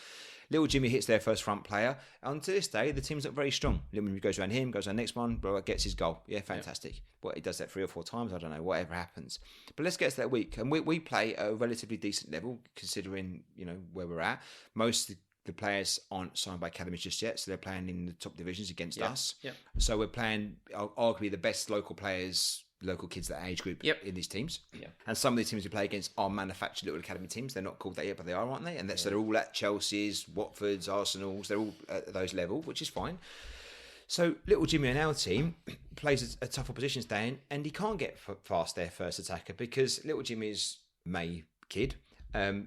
Little Jimmy hits their first front player. And to this day, the team's not very strong. Little Jimmy goes around him, goes around the next one, gets his goal. Yeah, fantastic. Yeah. Well, he does that 3 or 4 times. I don't know, whatever happens. But let's get to that week. And we play at a relatively decent level, considering, where we're at. Most the players aren't signed by academies just yet, so they're playing in the top divisions against us. Yep. So we're playing arguably the best local players, local kids that age group in these teams. Yep. And some of the teams we play against are manufactured little academy teams. They're not called that yet, but they are, aren't they? And so they're all at Chelsea's, Watford's, Arsenal's. They're all at those level, which is fine. So little Jimmy and our team plays a tough opposition today, and he can't get past their first attacker because little Jimmy's May kid,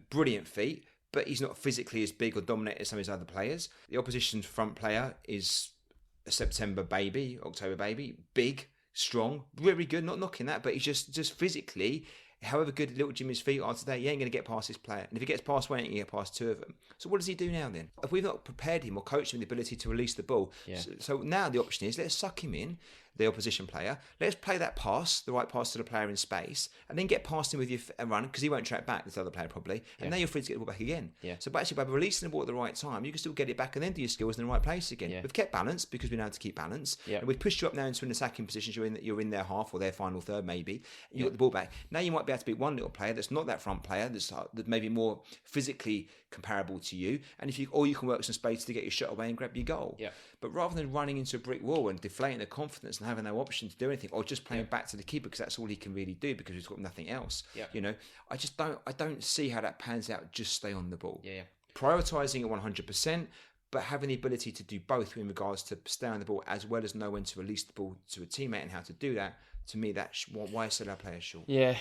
brilliant feet, but he's not physically as big or dominant as some of his other players. The opposition's front player is a September baby, October baby, big, strong, very good, not knocking that, but he's just physically, however good little Jimmy's feet are today, he ain't going to get past this player. And if he gets past one, he ain't going to get past 2 of them. So what does he do now then? If we've not prepared him or coached him the ability to release the ball, so now the option is let's suck him in, the opposition player, let's play that pass, the right pass to the player in space, and then get past him with your run, because he won't track back, this other player probably, and now you're free to get the ball back again. So actually by releasing the ball at the right time, you can still get it back and then do your skills in the right place again. We've kept balance because we know how to keep balance, and we've pushed you up now into an attacking position, you're in their half or their final third maybe, and you got the ball back. Now you might be able to beat one little player that's not that front player, that's maybe more physically comparable to you, and you can work some space to get your shot away and grab your goal. But rather than running into a brick wall and deflating the confidence and having no option to do anything, or just playing back to the keeper because that's all he can really do because he's got nothing else. I don't see how that pans out. Just stay on the ball. Prioritizing it 100%, but having the ability to do both in regards to stay on the ball as well as know when to release the ball to a teammate and how to do that. To me, that's why I said our players short. We're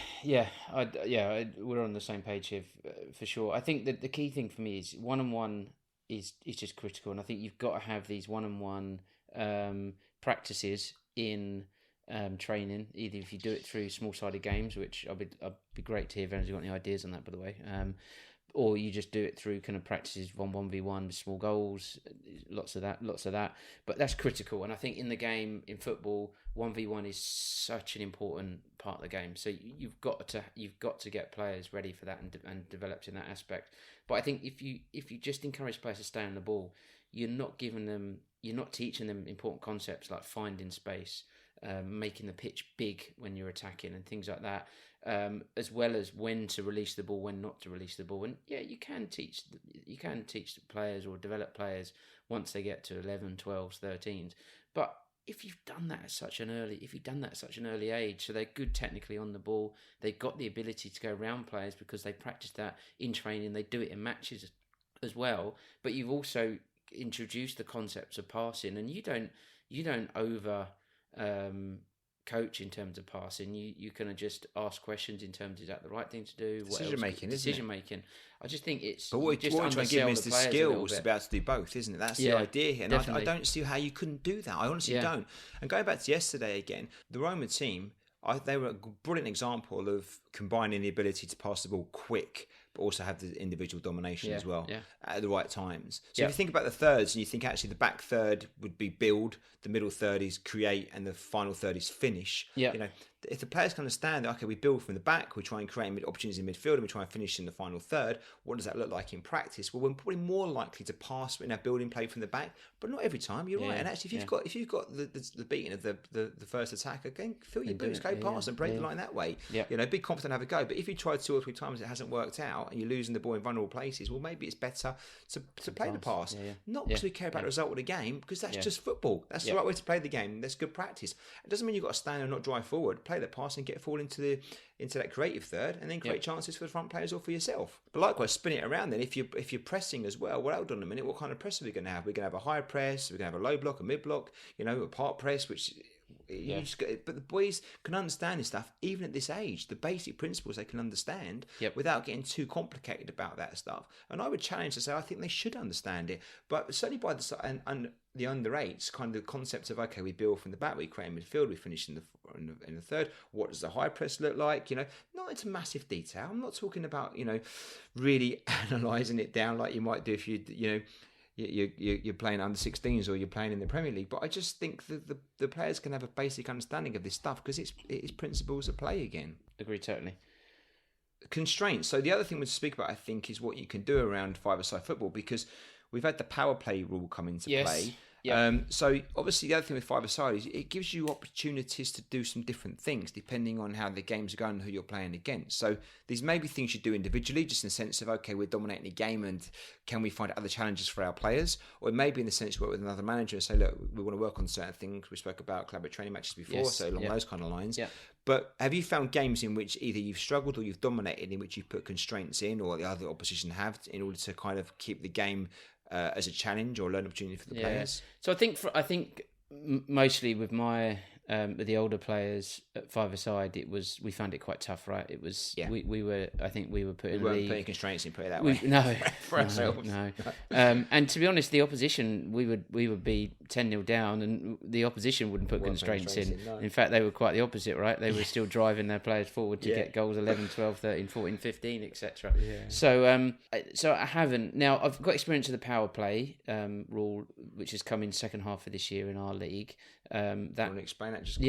on the same page here for sure. I think that the key thing for me is one-on-one is just critical, and I think you've got to have these one-on-one practices in training. Either if you do it through small-sided games, which I'd be great to hear if anyone's got any ideas on that, by the way. Or you just do it through kind of practices 1v1 small goals, lots of that. But that's critical, and I think in the game in football, 1v1 is such an important part of the game. So you've got to get players ready for that and developed in that aspect. But I think if you just encourage players to stay on the ball, you're not teaching them important concepts like finding space, making the pitch big when you're attacking and things like that. As well as when to release the ball, when not to release the ball, and you can teach players or develop players once they get to 11, 12s, 13s. But if you've done that at such an early age, so they're good technically on the ball, they've got the ability to go around players because they practice that in training, they do it in matches as well. But you've also introduced the concepts of passing, and you don't over coach in terms of passing. You kind of just ask questions in terms of, is that the right thing to do? Decision making. I just think it's. But what you're trying to give me is the skills to be able to do both, isn't it? That's the idea here. And I don't see how you couldn't do that. I honestly don't. And going back to yesterday again, the Roma team, they were a brilliant example of combining the ability to pass the ball quick, but also have the individual domination as well at the right times. So if you think about the thirds and you think actually the back third would be build, the middle third is create, and the final third is finish. If the players can understand that, okay, we build from the back, we try and create opportunities in midfield, and we try and finish in the final third, what does that look like in practice? Well, we're probably more likely to pass in our building play from the back, but not every time. You're right. And actually, if you've got the beating of the first attack, again, fill your boots, go past and break the line that way. Be confident, have a go. But if you try 2 or 3 times, it hasn't worked out, and you're losing the ball in vulnerable places, well, maybe it's better to play the pass. Not because we care about the result of the game, because that's just football. That's the right way to play the game. That's good practice. It doesn't mean you've got to stand and not drive forward. Play the pass and get forward into that creative third, and then create chances for the front players or for yourself. But likewise, spin it around then. If you're pressing as well, hold on a minute, what kind of press are we going to have? We're going to have a high press, we're going to have a low block, a mid block, a part press, which... but the boys can understand this stuff even at this age. The basic principles they can understand without getting too complicated about that stuff. And I would challenge to say I think they should understand it, but certainly by the under 8s, kind of the concept of, okay, we build from the back, we create midfield, we finish in the third. What does the high press look like? Not into massive detail. I'm not talking about really analysing it down like you might do if you you're playing under 16s or you're playing in the Premier League. But I just think that the players can have a basic understanding of this stuff because it is principles of play again. Agree totally. Constraints. So the other thing we speak about, I think, is what you can do around five-a-side football, because we've had the power play rule come into play. Yep. So obviously the other thing with five-a-side is it gives you opportunities to do some different things depending on how the games are going and who you're playing against. So these may be things you do individually, just in the sense of, okay, we're dominating a game and can we find other challenges for our players? Or it may be in the sense you work with another manager and say, look, we want to work on certain things. We spoke about collaborative training matches before, so along those kind of lines. Yeah. But have you found games in which either you've struggled or you've dominated, in which you've put constraints in, or the other opposition have, in order to kind of keep the game as a challenge or learn opportunity for the players? So I think mostly with my with the older players at five-a-side, we found it quite tough, right? It was we were putting putting constraints in, put it that way. No, for ourselves. No. And to be honest, the opposition we would be 10-0 down, and the opposition wouldn't put constraints in. No. In fact, they were quite the opposite, right? They were still driving their players forward to get goals 11, 12, 13, 14, 15, etc. Yeah. So I haven't. Now I've got experience of the power play rule, which has come in second half of this year in our league. That want to explain that? Just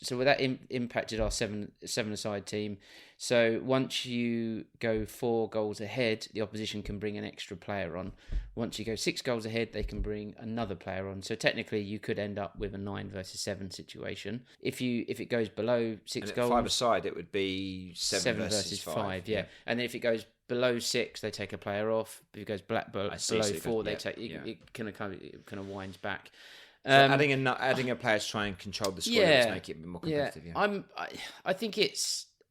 so that impacted our seven-a-side team. So once you go 4 goals ahead, the opposition can bring an extra player on. Once you go 6 goals ahead, they can bring another player on. So technically, you could end up with a 9 versus 7 situation. If it goes below 6 goals, five-a-side, it would be 7 versus 5. Yeah. And then if it goes below 6, they take a player off. If it goes below 4, they take. It kind of winds back. So adding a player to try and control the score to make it a bit more competitive.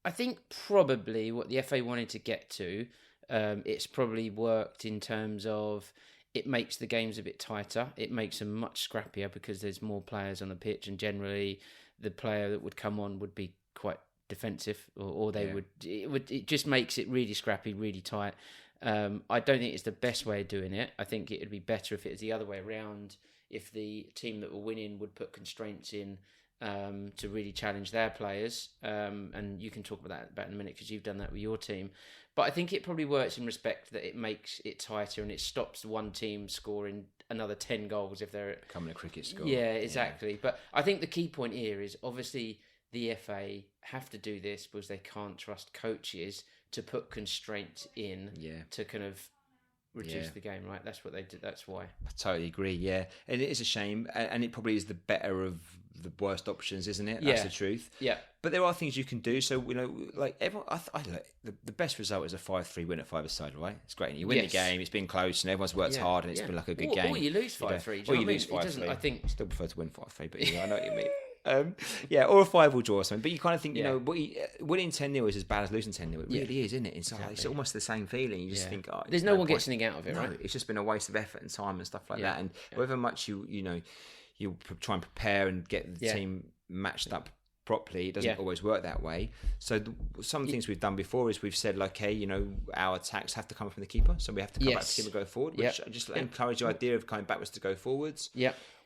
I think probably what the FA wanted to get to, it's probably worked in terms of it makes the games a bit tighter. It makes them much scrappier because there's more players on the pitch, and generally the player that would come on would be quite defensive, or they would. It just makes it really scrappy, really tight. I don't think it's the best way of doing it. I think it would be better if it was the other way around. If the team that were winning would put constraints in to really challenge their players, and you can talk about that in a minute because you've done that with your team. But I think it probably works in respect that it makes it tighter and it stops one team scoring another 10 goals if they're becoming a cricket score. Yeah, exactly. Yeah. But I think the key point here is obviously the FA have to do this because they can't trust coaches to put constraints in to kind of reduce the game, right? That's what they did. That's why. I totally agree. Yeah, and it is a shame, and it probably is the better of the worst options, isn't it? That's the truth. Yeah. But there are things you can do. So like everyone, the best result is a 5-3 win at five-a-side, right? It's great. And you win the game. It's been close, and everyone's worked hard, and it's been like a good game. Or you lose 5-3. Or you lose 5-3. I think still prefer to win 5-3, but I know what you mean. Or a 5-5 draw or something. But you kind of think, winning 10-0 is as bad as losing 10-0. It really is, isn't it? It's almost the same feeling. You just think, there's no one gets anything out of it, right? It's just been a waste of effort and time and stuff like that. And however much you try and prepare and get the team matched up properly, it doesn't always work that way. So some things we've done before is we've said, okay, our attacks have to come from the keeper, so we have to come back to the keeper, go forward, which I just encourage the idea of coming backwards to go forwards.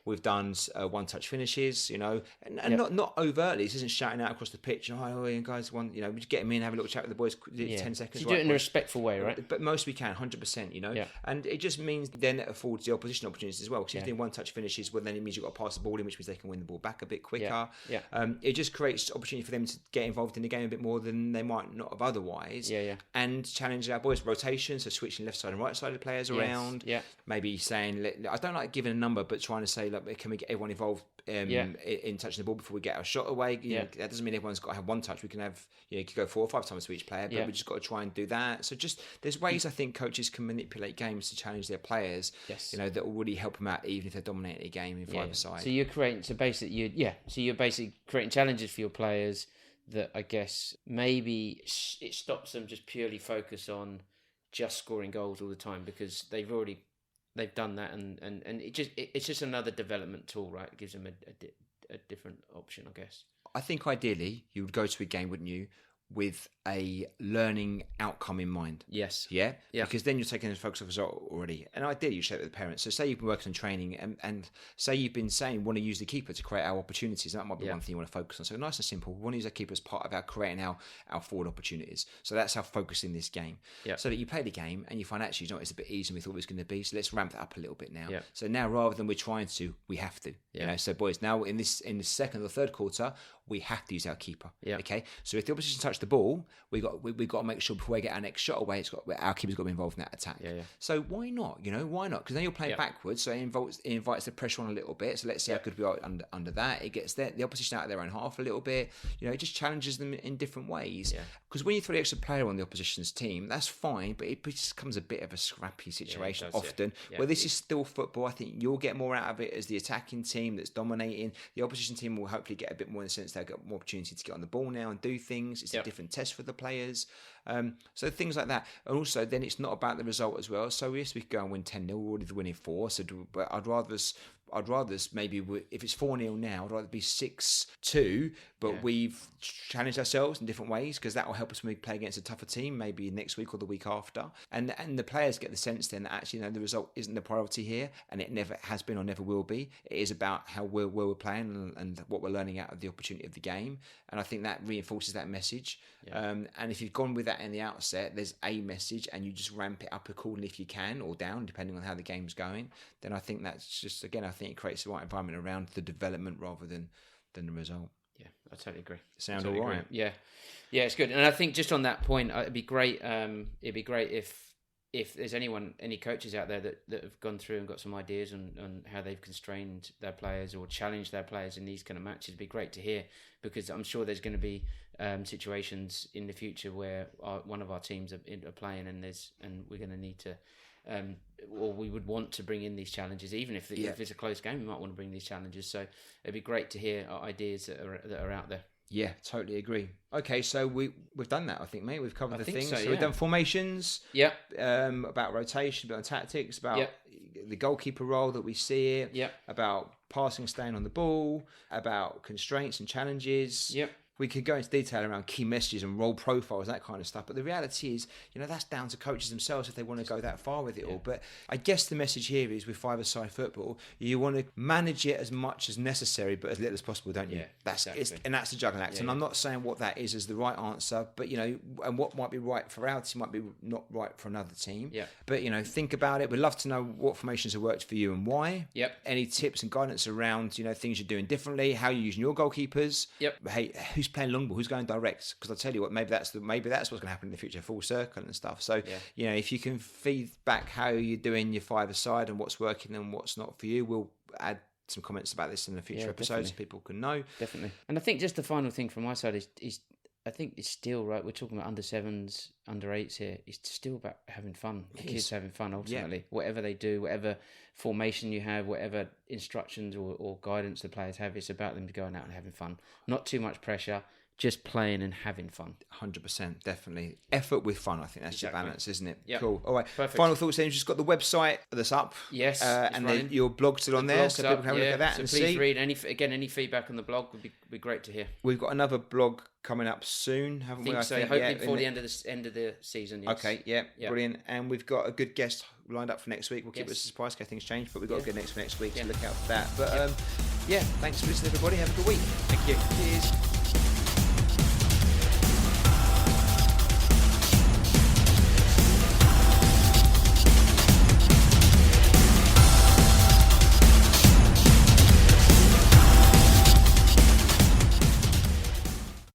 We've done one-touch finishes, and not overtly. This isn't shouting out across the pitch. Oh, guys, we just get them in, have a little chat with the boys. 10 seconds. So you do it in a respectful way, right? But most we can, 100%. And it just means then it affords the opposition opportunities as well. Because if you're doing one-touch finishes, well, then it means you've got to pass the ball in, which means they can win the ball back a bit quicker. It just creates opportunity for them to get involved in the game a bit more than they might not have otherwise. And challenge our boys rotation, so switching left side and right sided players around. Maybe saying, I don't like giving a number, but trying to say, can we get everyone involved in touching the ball before we get our shot away? That doesn't mean everyone's got to have one touch. We can have, you could go 4 or 5 times to each player, but we just got to try and do that. So just there's ways I think coaches can manipulate games to challenge their players. That will really help them out, even if they're dominating a game in five-a-side. So you're creating, you're basically creating challenges for your players that I guess maybe it stops them just purely focus on just scoring goals all the time because they've done that and it's just another development tool, right? It gives them a different option, I guess. I think ideally you would go to a game, wouldn't you, with a learning outcome in mind. Yes. Yeah? Yeah. Because then you're taking a focus off result already. And ideally, you share it with the parents. So say you've been working on training and say you've been saying want to use the keeper to create our opportunities. That might be one thing you want to focus on. So nice and simple. We want to use our keeper as part of our creating our forward opportunities. So that's our focus in this game. Yeah. So that you play the game and you find actually, you know, it's a bit easier than we thought it was going to be. So let's ramp that up a little bit now. Yeah. So now rather than we're trying to, we have to. Yeah. You know, so boys, now in the second or third quarter, we have to use our keeper. Yeah. Okay. So if the opposition touch the ball, we got to make sure before we get our next shot away, our keeper's got to be involved in that attack. Yeah, yeah. So why not? You know, why not? Because then you're playing backwards, so it invites the pressure on a little bit. So let's see how good we are under that. It gets the opposition out of their own half a little bit. You know, it just challenges them in different ways. Because when you throw the extra player on the opposition's team, that's fine, but it just becomes a bit of a scrappy situation often. Where this is still football, I think you'll get more out of it as the attacking team that's dominating. The opposition team will hopefully get a bit more in the sense they'll get more opportunity to get on the ball now and do things. It's a different test for the players. So things like that. And also then it's not about the result as well. So yes, we could go and win 10-0, we're already winning 4. So but I'd rather maybe if it's 4-0 now, I'd rather be 6-2, but we've challenged ourselves in different ways because that will help us when we play against a tougher team, maybe next week or the week after. And the players get the sense then that actually, you know, the result isn't the priority here, and it never has been or never will be. It is about how we're playing and what we're learning out of the opportunity of the game. And I think that reinforces that message. And if you've gone with that in the outset, there's a message, and you just ramp it up accordingly if you can, or down, depending on how the game's going. Then I think that's just, again, I think it creates the right environment around the development rather than the result. Yeah, I totally agree. Sound all right? Yeah, it's good. And I think just on that point, it'd be great. It'd be great if there's any coaches out there that have gone through and got some ideas on how they've constrained their players or challenged their players in these kind of matches. It'd be great to hear, because I'm sure there's going to be situations in the future where one of our teams are playing and we're going to need to. Or we would want to bring in these challenges, even if it's a close game. We might want to bring these challenges. So it'd be great to hear ideas that are out there. Yeah, totally agree. Okay, so we've done that, I think, mate. We've covered the things. So we've done formations. Yeah. About rotation, about tactics, about the goalkeeper role that we see it. Yeah. About passing, staying on the ball. About constraints and challenges. Yep. We could go into detail around key messages and role profiles, that kind of stuff. But the reality is, you know, that's down to coaches themselves if they want to go that far with it all. But I guess the message here is with five-a-side football, you want to manage it as much as necessary, but as little as possible, don't you? Yeah, that's exactly. And that's the juggling act. And I'm not saying what that is as the right answer, but, you know, and what might be right for our team might be not right for another team. Yeah. But, you know, think about it. We'd love to know what formations have worked for you and why. Yep. Any tips and guidance around, you know, things you're doing differently, how you're using your goalkeepers. Yep. Hey, who's playing long ball? Who's going direct? Because I'll tell you what, maybe that's what's going to happen in the future, full circle and stuff. So, you know, if you can feed back how you're doing your five-a-side and what's working and what's not for you, we'll add some comments about this in the future episodes so people can know. Definitely. And I think just the final thing from my side is I think it's still right. We're talking about under 7s, under 8s here. It's still about having fun. The kids having fun ultimately. Yeah. Whatever they do, whatever formation you have, whatever instructions or guidance the players have, it's about them going out and having fun. Not too much pressure. Just playing and having fun. 100%, definitely. Effort with fun, I think that's your balance, isn't it? Yep. Cool. All right. Perfect. Final thoughts then. You've just got the website that's up. Yes. And then your blog's still on there, so people can have a look at that and see. So please read any feedback on the blog would be great to hear. We've got another blog coming up soon, haven't we? I think hopefully before the end of the season. Yes. Okay, brilliant. And we've got a good guest lined up for next week. We'll keep it a surprise in case things change, but we've got a good next for next week, so look out for that. But thanks for listening, everybody. Have a good week. Thank you. Cheers.